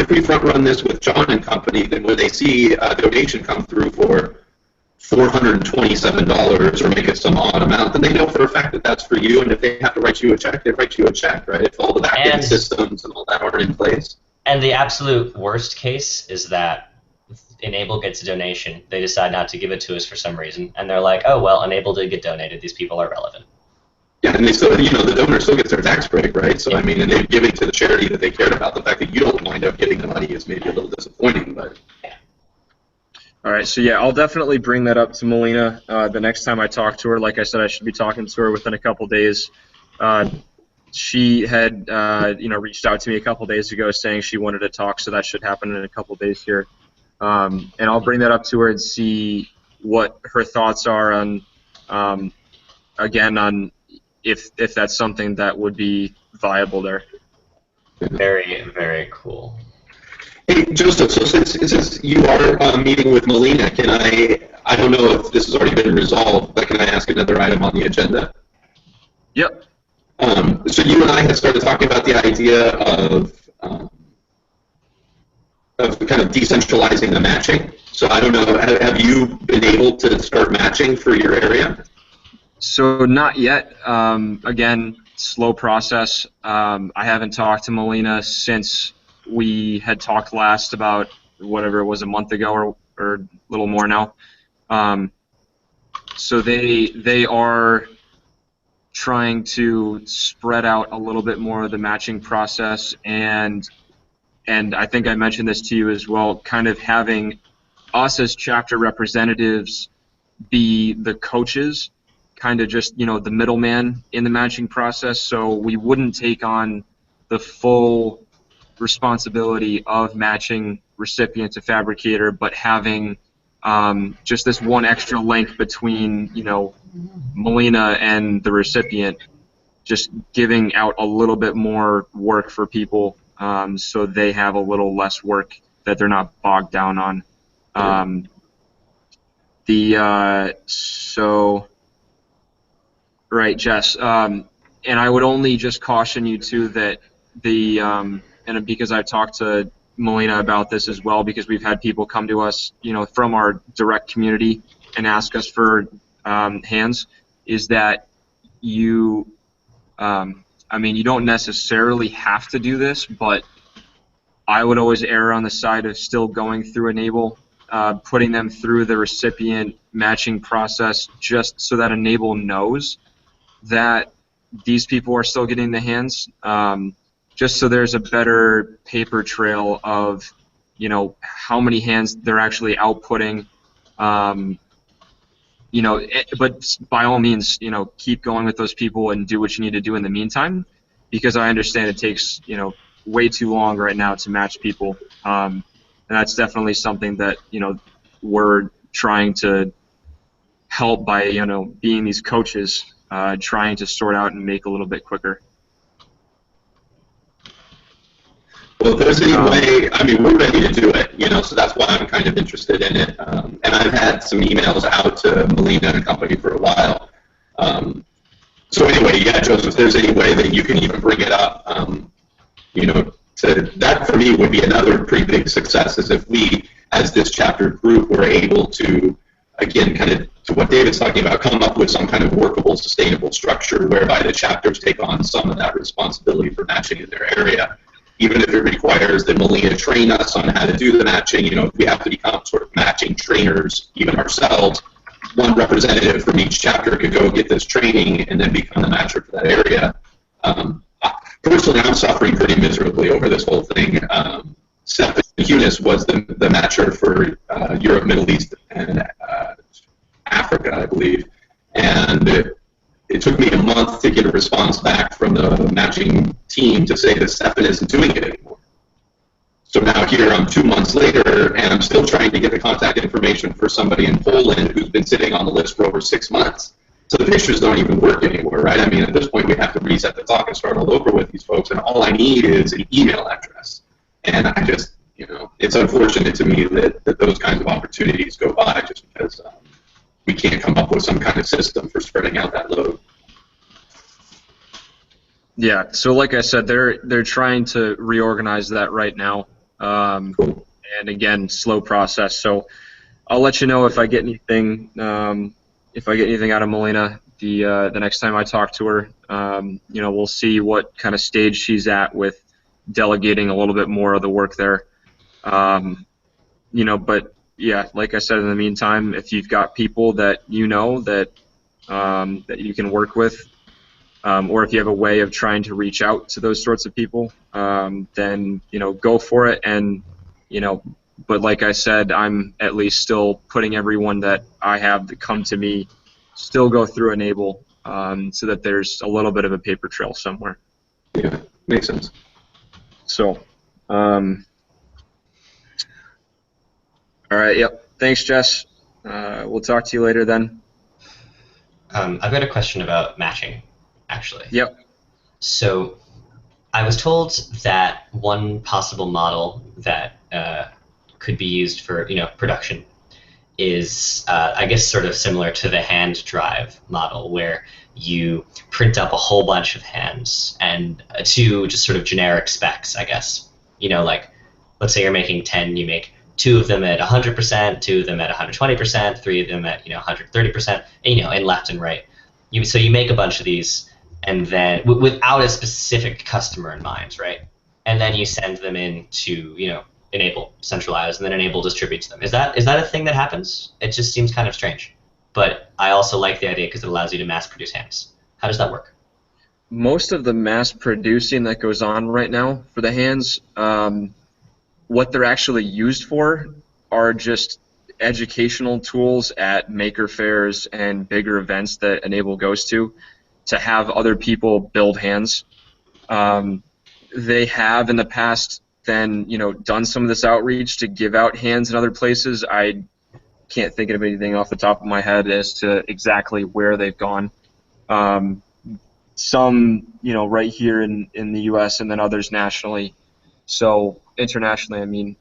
we front run this with John and company, then when they see a donation come through for $427 or make it some odd amount, then they know for a fact that that's for you. And if they have to write you a check, they write you a check, right? If all the back-end systems and all that aren't in place. And the absolute worst case is that e-NABLE gets a donation, they decide not to give it to us for some reason, and they're like, oh, well, e-NABLE did get donated, these people are relevant. Yeah, and they still, the donor still gets their tax break, right? So, I mean, and they're giving to the charity that they cared about. The fact that you don't wind up getting the money is maybe a little disappointing, but... All right, so yeah, I'll definitely bring that up to Melina the next time I talk to her. Like I said, I should be talking to her within a couple days. She had, reached out to me a couple days ago saying she wanted to talk, so that should happen in a couple days here. And I'll bring that up to her and see what her thoughts are on, again, on if that's something that would be viable there. Very, very cool. Hey, Joseph, so since you are meeting with Melina, can I don't know if this has already been resolved, but can I ask another item on the agenda? Yep. So you and I had started talking about the idea of kind of decentralizing the matching. So I don't know, have you been able to start matching for your area? So not yet. Again, slow process. I haven't talked to Melina since we had talked last about whatever it was, a month ago or a little more now. So they are trying to spread out a little bit more of the matching process, and I think I mentioned this to you as well, kind of having us as chapter representatives be the coaches, kind of just, the middleman in the matching process, so we wouldn't take on the full responsibility of matching recipient to fabricator, but having just this one extra link between, Melina and the recipient, just giving out a little bit more work for people, so they have a little less work that they're not bogged down on. Right, Jess, and I would only just caution you too that and because I've talked to Melina about this as well, because we've had people come to us, from our direct community and ask us for hands is that you, I mean, you don't necessarily have to do this, but I would always err on the side of still going through e-NABLE, putting them through the recipient matching process just so that e-NABLE knows that these people are still getting the hands, just so there's a better paper trail of, you know, how many hands they're actually outputting. You know, but by all means, you know, keep going with those people and do what you need to do in the meantime, because I understand it takes, you know, way too long right now to match people, and that's definitely something that, you know, we're trying to help by, you know, being these coaches, trying to sort out and make a little bit quicker. Well, if there's any way, I mean, we're ready to do it, you know, so that's why I'm kind of interested in it. And I've had some emails out to Melina and company for a while. So anyway, yeah, Joseph, if there's any way that you can even bring it up, you know, that for me would be another pretty big success, is if we, as this chapter group, were able to, again, kind of to what David's talking about, come up with some kind of workable, sustainable structure whereby the chapters take on some of that responsibility for matching in their area. Even if it requires that Melina train us on how to do the matching, you know, if we have to become sort of matching trainers, even ourselves, one representative from each chapter could go get this training and then become the matcher for that area. Personally, I'm suffering pretty miserably over this whole thing. Stephen Hunis was the matcher for Europe, Middle East, and Africa, I believe. And it took me a month to get a response back from the matching team to say that Stefan isn't doing it anymore. So now here I'm 2 months later, and I'm still trying to get the contact information for somebody in Poland who's been sitting on the list for over 6 months. So the pictures don't even work anymore, right? I mean, at this point, we have to reset the clock and start all over with these folks, and all I need is an email address. And I just, you know, it's unfortunate to me that those kinds of opportunities go by just because we can't come up with some kind of system for spreading out that load. Yeah, so like I said, they're trying to reorganize that right now. Cool. And again, slow process. So I'll let you know if I get anything. If I get anything out of Melina the next time I talk to her. You know, we'll see what kind of stage she's at with delegating a little bit more of the work there. You know, but yeah, like I said, in the meantime, if you've got people that you know that that you can work with, or if you have a way of trying to reach out to those sorts of people, then, you know, go for it. And, you know, but like I said, I'm at least still putting everyone that I have that come to me still go through e-NABLE, so that there's a little bit of a paper trail somewhere. Yeah, makes sense. So, all right, yep. Thanks, Jess. We'll talk to you later then. I've got a question about matching, actually. Yep. So I was told that one possible model that could be used for, you know, production is, I guess, sort of similar to the hand drive model, where you print up a whole bunch of hands and to just sort of generic specs, I guess. You know, like, let's say you're making 10, you make 2 of them at 100%, 2 of them at 120%, 3 of them at, you know, 130%, and, you know, and left and right. So you make a bunch of these, and then without a specific customer in mind, right? And then you send them in to, you know, e-NABLE centralize, and then e-NABLE distributes them. Is that a thing that happens? It just seems kind of strange. But I also like the idea because it allows you to mass produce hands. How does that work? Most of the mass producing that goes on right now for the hands, what they're actually used for are just educational tools at maker fairs and bigger events that e-NABLE goes to have other people build hands. They have in the past then, you know, done some of this outreach to give out hands in other places. I can't think of anything off the top of my head as to exactly where they've gone. Some, you know, right here in the U.S. and then others nationally. So internationally, I mean,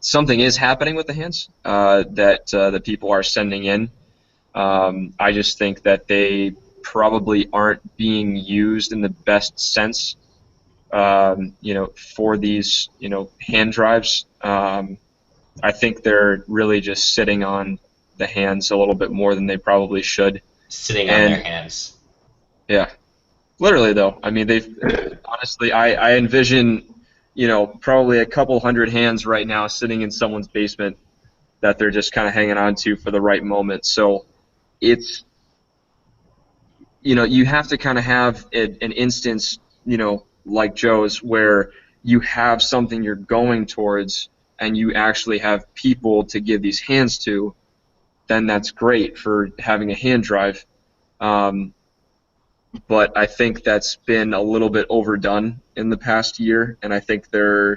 something is happening with the hands that people are sending in. I just think that they probably aren't being used in the best sense, you know, for these, you know, hand drives. I think they're really just sitting on the hands a little bit more than they probably should. Sitting on their hands. Yeah, literally though. I mean, honestly, I envision, probably a couple hundred hands right now sitting in someone's basement that they're just kind of hanging on to for the right moment. So it's, you have to kind of have an instance, like Joe's, where you have something you're going towards and you actually have people to give these hands to. Then that's great for having a hand drive. But I think that's been a little bit overdone in the past year, and I think they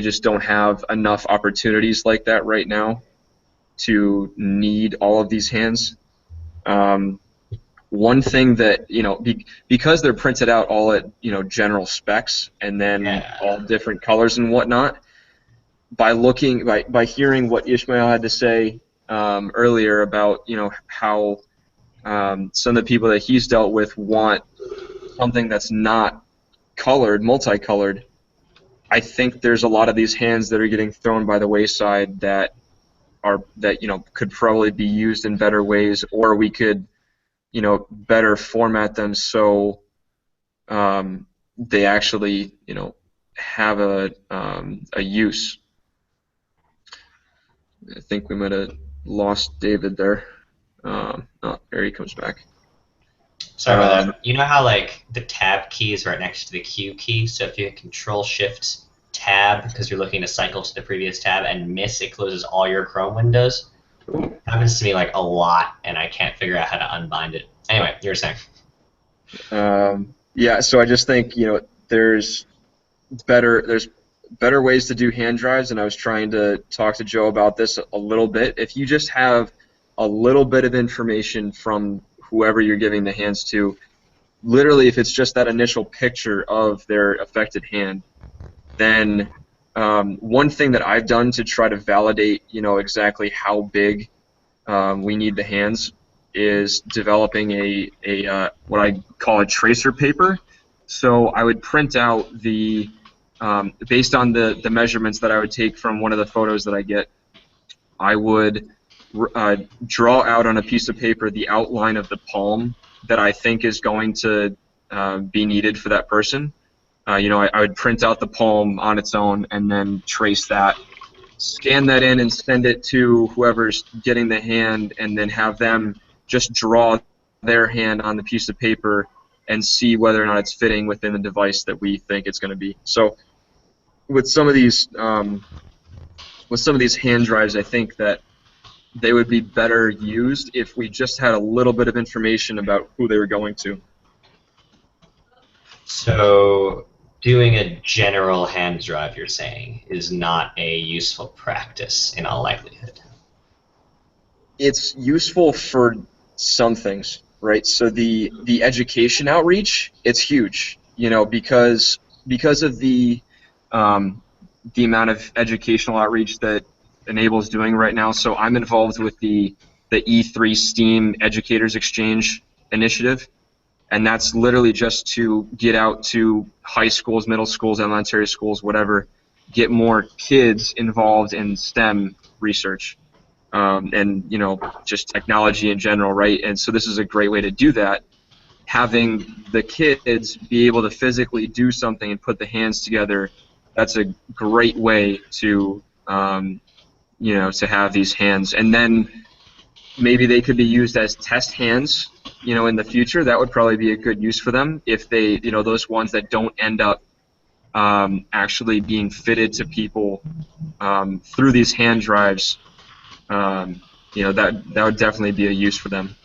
just don't have enough opportunities like that right now to need all of these hands. One thing that, because they're printed out all at, general specs and then all different colors and whatnot, by hearing what Ishmael had to say earlier about, how some of the people that he's dealt with want something that's not colored, multicolored, I think there's a lot of these hands that are getting thrown by the wayside that could probably be used in better ways, or we could better format them so they actually have a use. I think we might have lost David there. Oh, there he comes back. Sorry about that. You know how like the tab key is right next to the Q key, so if you hit Control-Shift-Tab because you're looking to cycle to the previous tab and miss, it closes all your Chrome windows. It happens to me like a lot, and I can't figure out how to unbind it. Anyway, you were saying. Yeah, so I just think there's better ways to do hand drives, and I was trying to talk to Joe about this a little bit. If you just have a little bit of information from whoever you're giving the hands to, literally if it's just that initial picture of their affected hand, then one thing that I've done to try to validate exactly how big we need the hands is developing a what I call a tracer paper. So I would print out the based on the measurements that I would take from one of the photos that I get, I would draw out on a piece of paper the outline of the palm that I think is going to be needed for that person. I would print out the palm on its own and then trace that, scan that in and send it to whoever's getting the hand, and then have them just draw their hand on the piece of paper and see whether or not it's fitting within the device that we think it's going to be. So with some of these hand drives, I think that they would be better used if we just had a little bit of information about who they were going to. So doing a general hand drive, you're saying, is not a useful practice in all likelihood. It's useful for some things, right? So the education outreach, it's huge, because of the amount of educational outreach that e-NABLE is doing right now. So I'm involved with the E3 STEAM Educators Exchange initiative, and that's literally just to get out to high schools, middle schools, elementary schools, whatever, get more kids involved in STEM research and just technology in general, right? And so this is a great way to do that. Having the kids be able to physically do something and put the hands together, that's a great way to to have these hands. And then maybe they could be used as test hands, in the future. That would probably be a good use for them if they, those ones that don't end up actually being fitted to people through these hand drives. That would definitely be a use for them.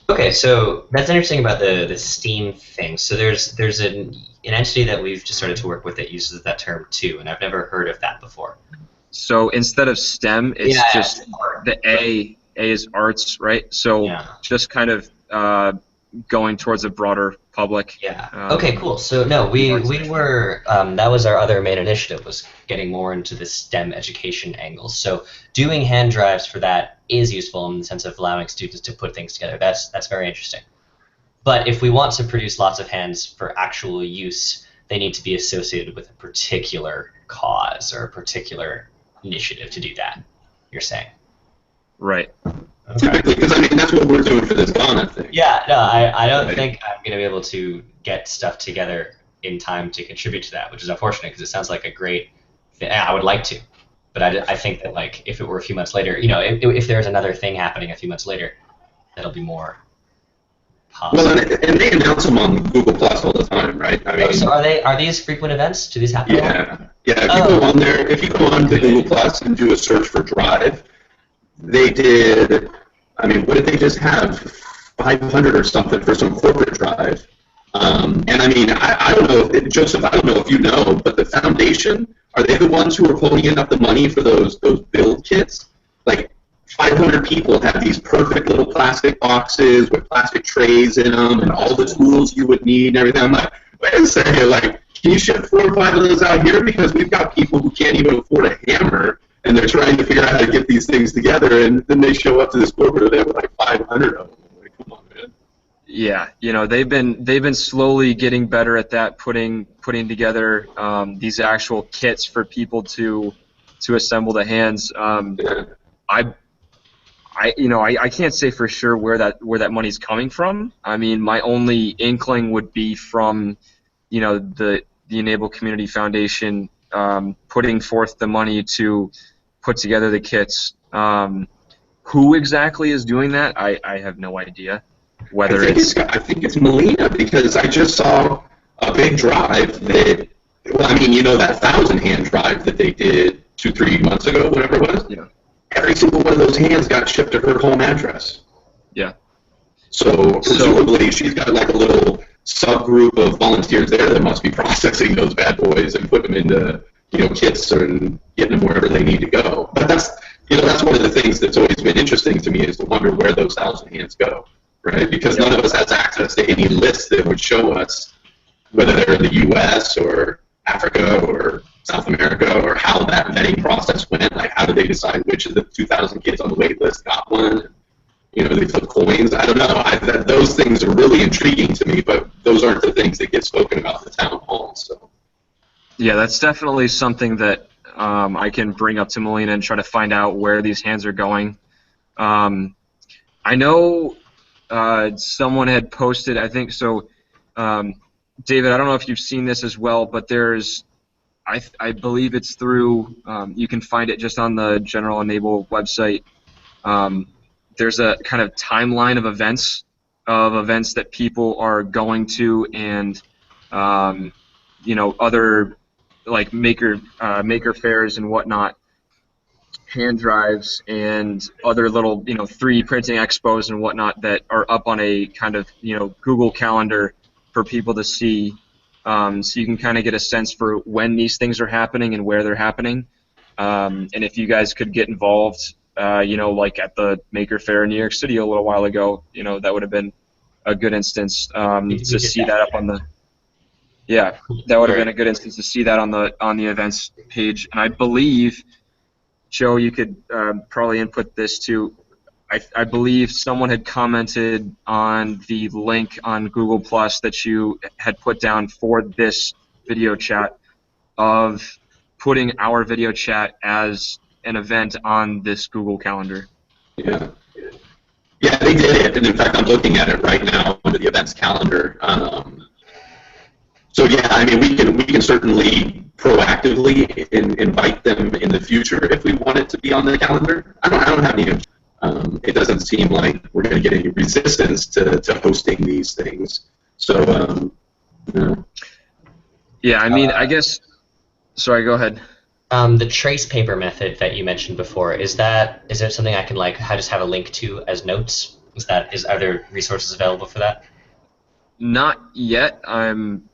Okay, so that's interesting about the STEAM thing. So there's an entity that we've just started to work with that uses that term too, and I've never heard of that before. So instead of STEM, it's just the A is arts, right? So just kind of going towards a broader public. Yeah. Okay, cool. So no, we were that was our other main initiative, was getting more into the STEM education angle. So doing hand drives for that is useful in the sense of allowing students to put things together. That's very interesting. But if we want to produce lots of hands for actual use, they need to be associated with a particular cause or a particular initiative to do that. you're saying. Right. Okay. Typically, because I mean that's what we're doing for this Ghana thing. Yeah, no, I don't Right. think I'm going to be able to get stuff together in time to contribute to that, which is unfortunate because it sounds like a great thing. I would like to, but I think that like if it were a few months later, if there's another thing happening a few months later, that'll be more Well, possible. and they announce them on Google Plus all the time, right? I mean, So are these frequent events? Do these happen a lot? yeah. Oh. If you go on to Google Plus and do a search for Drive, they did. I mean, what did they just have? 500 or something for some corporate drive. And I mean, I don't know, Joseph, I don't know if you know, but the foundation, are they the ones who are ponying up the money for those build kits? Like 500 people have these perfect little plastic boxes with plastic trays in them and all the tools you would need and everything. I'm like, wait a second, like, can you ship 4 or 5 of those out here? Because we've got people who can't even afford a hammer and they're trying to figure out how to get these things together, and then they show up to this corporate event with like 500 of them. Like, come on, man. Yeah, they've been slowly getting better at that, putting together these actual kits for people to assemble the hands. Yeah. I can't say for sure where that money's coming from. I mean, my only inkling would be from the e-NABLE Community Foundation putting forth the money to put together the kits. Who exactly is doing that? I have no idea. Whether I think it's Melina, because I just saw a big drive that, well, I mean, that 1,000-hand drive that they did 2-3 months ago, whatever it was. Yeah. Every single one of those hands got shipped to her home address. Yeah. So presumably she's got like a little subgroup of volunteers there that must be processing those bad boys and putting them into kits and getting them wherever they need to go. But that's one of the things that's always been interesting to me, is to wonder where those 1,000 hands go, right? Because none of us has access to any list that would show us whether they're in the U.S. or Africa or South America, or how that vetting process went. Like, how did they decide which of the 2,000 kids on the wait list got one? They flip coins. I don't know. Those things are really intriguing to me, but those aren't the things that get spoken about in the town hall. So. Yeah, that's definitely something that I can bring up to Melina and try to find out where these hands are going. I know someone had posted, I think so. David, I don't know if you've seen this as well, but there's, I believe it's through, you can find it just on the General e-NABLE website. There's a kind of timeline of events that people are going to, and other like maker fairs and whatnot, hand drives and other little 3D printing expos and whatnot that are up on a kind of Google Calendar for people to see, so you can kind of get a sense for when these things are happening and where they're happening, and if you guys could get involved, like at the Maker Faire in New York City a little while ago, that would have been a good instance to see that up on the. Yeah, that would have been a good instance to see that on the events page, and I believe, Joe, you could probably input this too. I believe someone had commented on the link on Google Plus that you had put down for this video chat, of putting our video chat as an event on this Google Calendar. Yeah. Yeah, they did it, and in fact, I'm looking at it right now under the events calendar. So yeah, I mean, we can certainly proactively invite them in the future if we want it to be on the calendar. I don't have any. It doesn't seem like we're going to get any resistance to hosting these things. So Yeah, I mean, I guess. Sorry, go ahead. The trace paper method that you mentioned before, is there something I can just have a link to as notes? Are there resources available for that? Not yet. I'm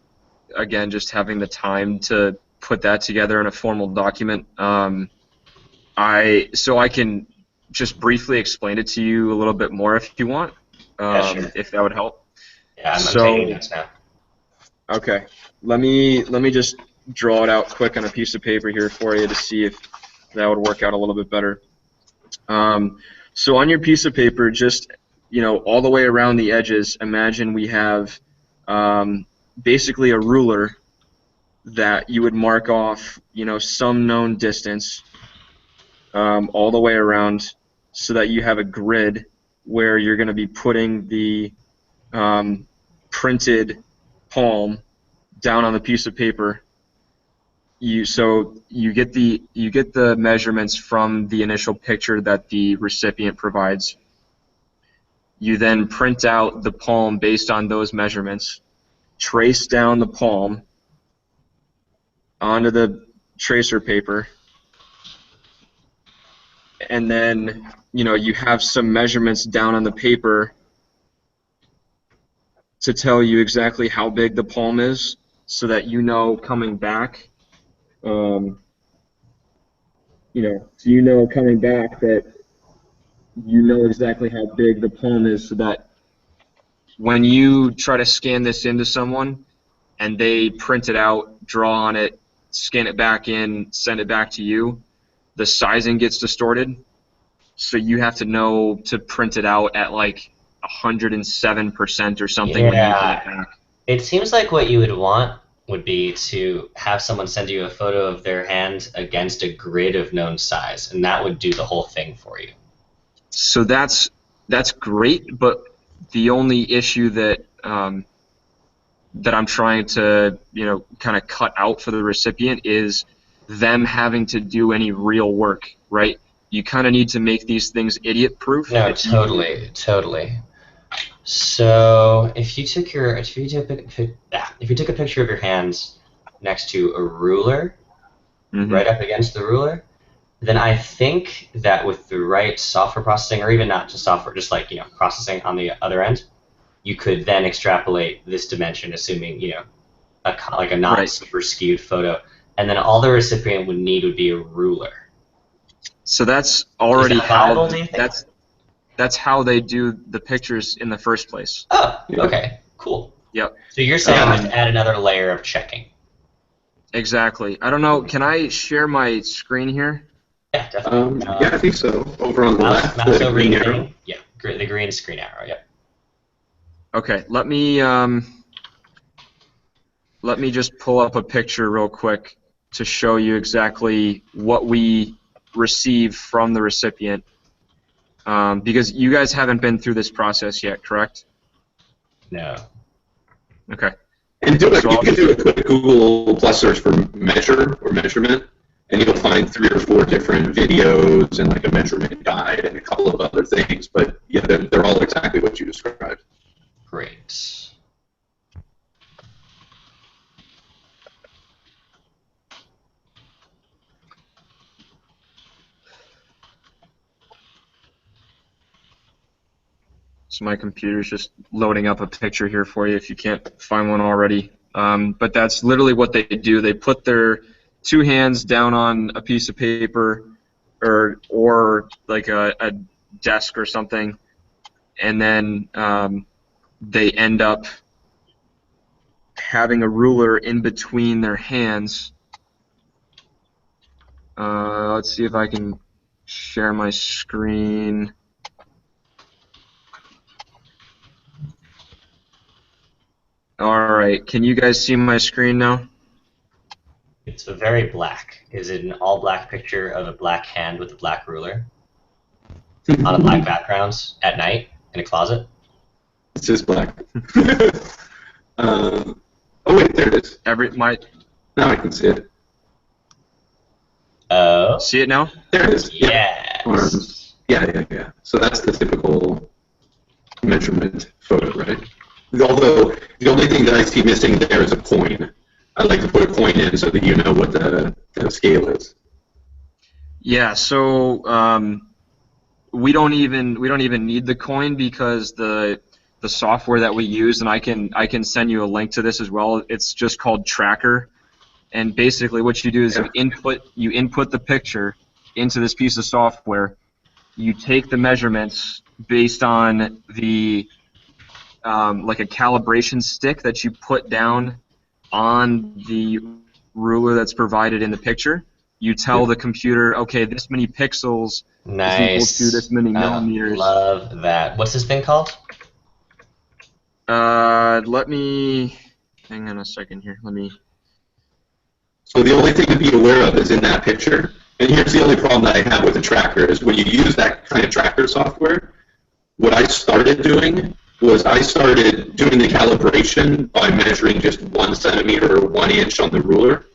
again just having the time to put that together in a formal document. I can just briefly explain it to you a little bit more if you want. Yeah, sure. If that would help. Yeah, I'm taking notes now. Okay. Let me just draw it out quick on a piece of paper here for you to see if that would work out a little bit better. So on your piece of paper, just all the way around the edges, imagine we have basically a ruler that you would mark off some known distance. all the way around so that you have a grid where you're going to be putting the printed palm down on the piece of paper. So you get the measurements from the initial picture that the recipient provides. You then print out the palm based on those measurements, trace down the palm onto the tracer paper, and then you have some measurements down on the paper to tell you exactly how big the palm is, so that coming back, coming back that exactly how big the palm is, so that when you try to scan this into someone and they print it out, draw on it, scan it back in, send it back to you, the sizing gets distorted. So you have to know to print it out at like 107% or something when you print it back. It seems like what you would want would be to have someone send you a photo of their hand against a grid of known size, and that would do the whole thing for you. So that's great, but the only issue that that I'm trying to kind of cut out for the recipient is them having to do any real work, right? You kind of need to make these things idiot-proof. No, totally. So if you took a picture of your hands next to a ruler, right up against the ruler, then I think that with the right software processing, or even not just software, just like processing on the other end, you could then extrapolate this dimension, assuming like a not super skewed photo, and then all the recipient would need would be a ruler. So that's already viable, do you think? That's how they do the pictures in the first place. Oh, okay, cool. Yep. So you're saying just add another layer of checking. Exactly. I don't know. Can I share my screen here? Yeah, definitely. Yeah, I think so. Over on the left, the green arrow. Yeah, the green screen arrow. Yep. Okay. Let me just pull up a picture real quick to show you exactly what we receive from the recipient, because you guys haven't been through this process yet, correct? No. Okay. And you can do a quick Google plus search for measure or measurement, and you'll find 3 or 4 different videos and like a measurement guide and a couple of other things. But yeah, they're all exactly what you described. Great. So my computer's just loading up a picture here for you if you can't find one already. But that's literally what they do. They put their 2 hands down on a piece of paper or like a desk or something, and then they end up having a ruler in between their hands. Let's see if I can share my screen. Alright, can you guys see my screen now? It's very black. Is it an all black picture of a black hand with a black ruler on a black background at night in a closet? It's just black. Oh wait, there it is. Now I can see it. Oh. See it now? There it is. Yes. Yeah. So that's the typical measurement photo, right? Although the only thing that I see missing there is a coin. I'd like to put a coin in so that you know what the scale is. Yeah. So we don't even need the coin, because the software that we use, and I can send you a link to this as well. It's just called Tracker, and basically what you do is you input the picture into this piece of software. You take the measurements based on the like a calibration stick that you put down on the ruler that's provided in the picture. You tell the computer, okay, this many pixels is equal to this many millimeters. Love that. What's this thing called? Let me hang on a second here. So the only thing to be aware of is in that picture, And here's the only problem that I have with the tracker is when you use that kind of tracker software, what I started doing was I started doing the calibration by measuring just 1 centimeter or 1 inch on the ruler,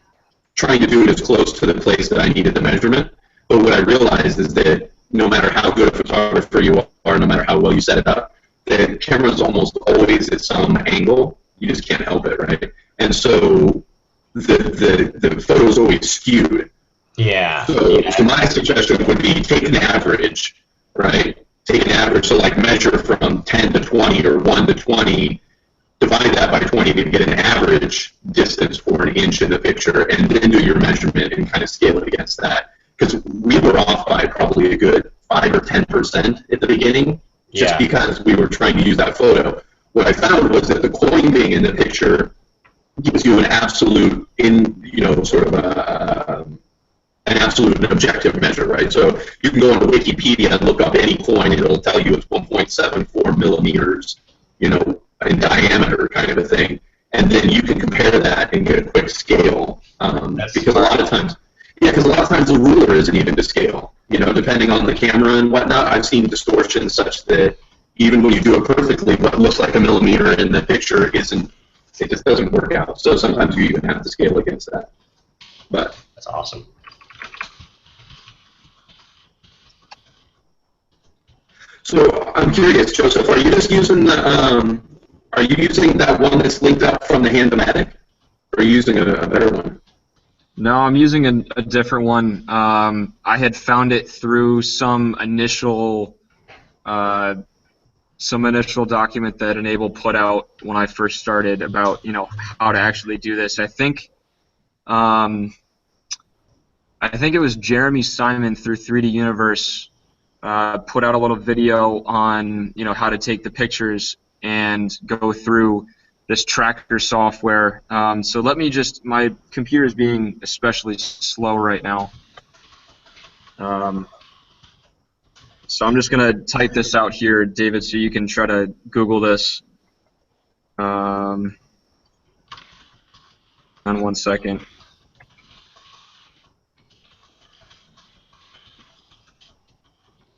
trying to do it as close to the place that I needed the measurement. But what I realized is that no matter how good a photographer you are, no matter how well you set it up, the camera's almost always at some angle. You just can't help it, right? And so the photo's always skewed. Yeah. So my suggestion would be take an average, right? Take an average, so like measure from 10 to 20 or 1 to 20, divide that by 20 to get an average distance for an inch in the picture, and then do your measurement and kind of scale it against that. Because we were off by probably a good 5 or 10% at the beginning, just because we were trying to use that photo. What I found was that the coin being in the picture gives you an absolute, an absolute and objective measure, right? So you can go into Wikipedia and look up any coin, and it'll tell you it's 1.74 millimeters, in diameter, kind of a thing. And then you can compare that and get a quick scale. Because a lot of times the ruler isn't even to scale. Depending on the camera and whatnot, I've seen distortions such that even when you do it perfectly, what looks like a millimeter in the picture isn't. It just doesn't work out. So sometimes you even have to scale against that. But that's awesome. So I'm curious, Joseph, are you just using the are you using that one that's linked up from the Handomatic, or are you using a better one? No, I'm using a different one. I had found it through some initial document that e-NABLE put out when I first started about how to actually do this. I think it was Jeremy Simon through 3D Universe put out a little video on how to take the pictures and go through this tracker software. So let me my computer is being especially slow right now. So I'm just going to type this out here, David, so you can try to Google this. On 1 second.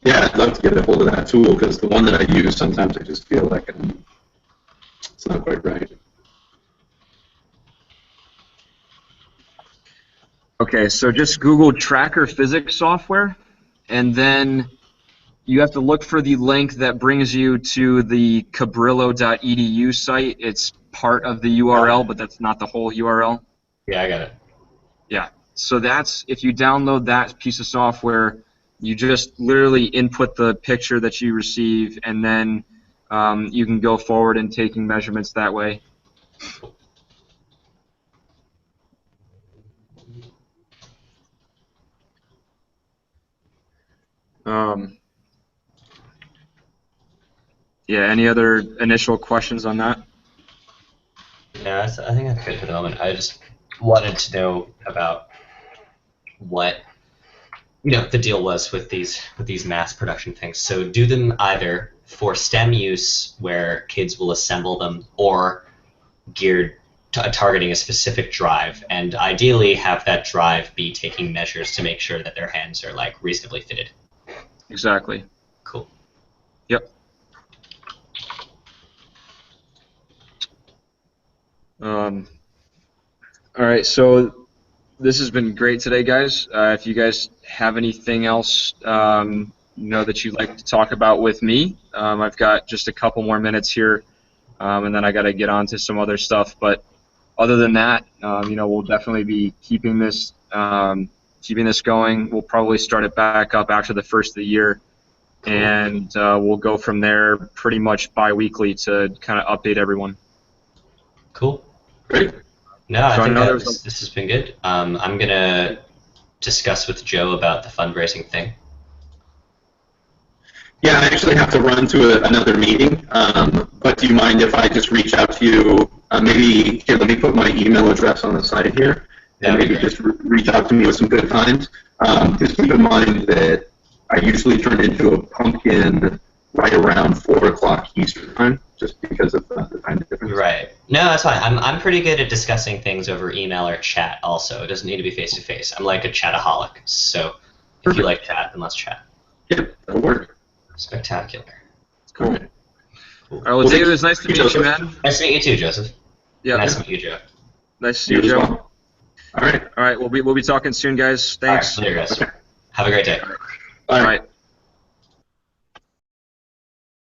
Yeah, I'd love to get a hold of that tool, because the one that I use, sometimes I just feel like it's not quite right. Okay, so just Google tracker physics software, and then you have to look for the link that brings you to the cabrillo.edu site. It's part of the URL, but that's not the whole URL. Yeah, I got it. Yeah, so that's, if you download that piece of software, you just literally input the picture that you receive, and then you can go forward in taking measurements that way. Yeah, any other initial questions on that? Yeah, I think that's good for the moment. I just wanted to know about what the deal was with these mass production things. So do them either for STEM use, where kids will assemble them, or geared to targeting a specific drive, and ideally have that drive be taking measures to make sure that their hands are like reasonably fitted. Exactly. Cool. Yep. All right, so this has been great today, guys. If you guys have anything else that you'd like to talk about with me, I've got just a couple more minutes here, and then I got to get on to some other stuff. But other than that, we'll definitely be keeping this going. We'll probably start it back up after the first of the year, and we'll go from there pretty much bi-weekly to kind of update everyone. Cool. Great. No, I So think this this has been good. I'm going to discuss with Joe about the fundraising thing. Yeah, I actually have to run to another meeting, but do you mind if I just reach out to you? Maybe here, let me put my email address on the side here, and maybe just reach out to me with some good times. Just keep in mind that I usually turn into a pumpkin right around 4 o'clock Eastern time, just because of the time difference. Right. No, that's fine. I'm pretty good at discussing things over email or chat. Also, it doesn't need to be face to face. I'm like a chataholic. So if you like chat, then let's chat. Yep, that'll work. Spectacular. Cool. All right. All right, well, David, it was nice to meet you, Joseph. man. Nice to meet you too, Joseph. Yeah. Nice to meet you, Joe. Nice to see You you, as Joe. well. All right. All right, we'll be talking soon, guys. Thanks. All right, later, guys. Okay. Have a great day. Bye. All right.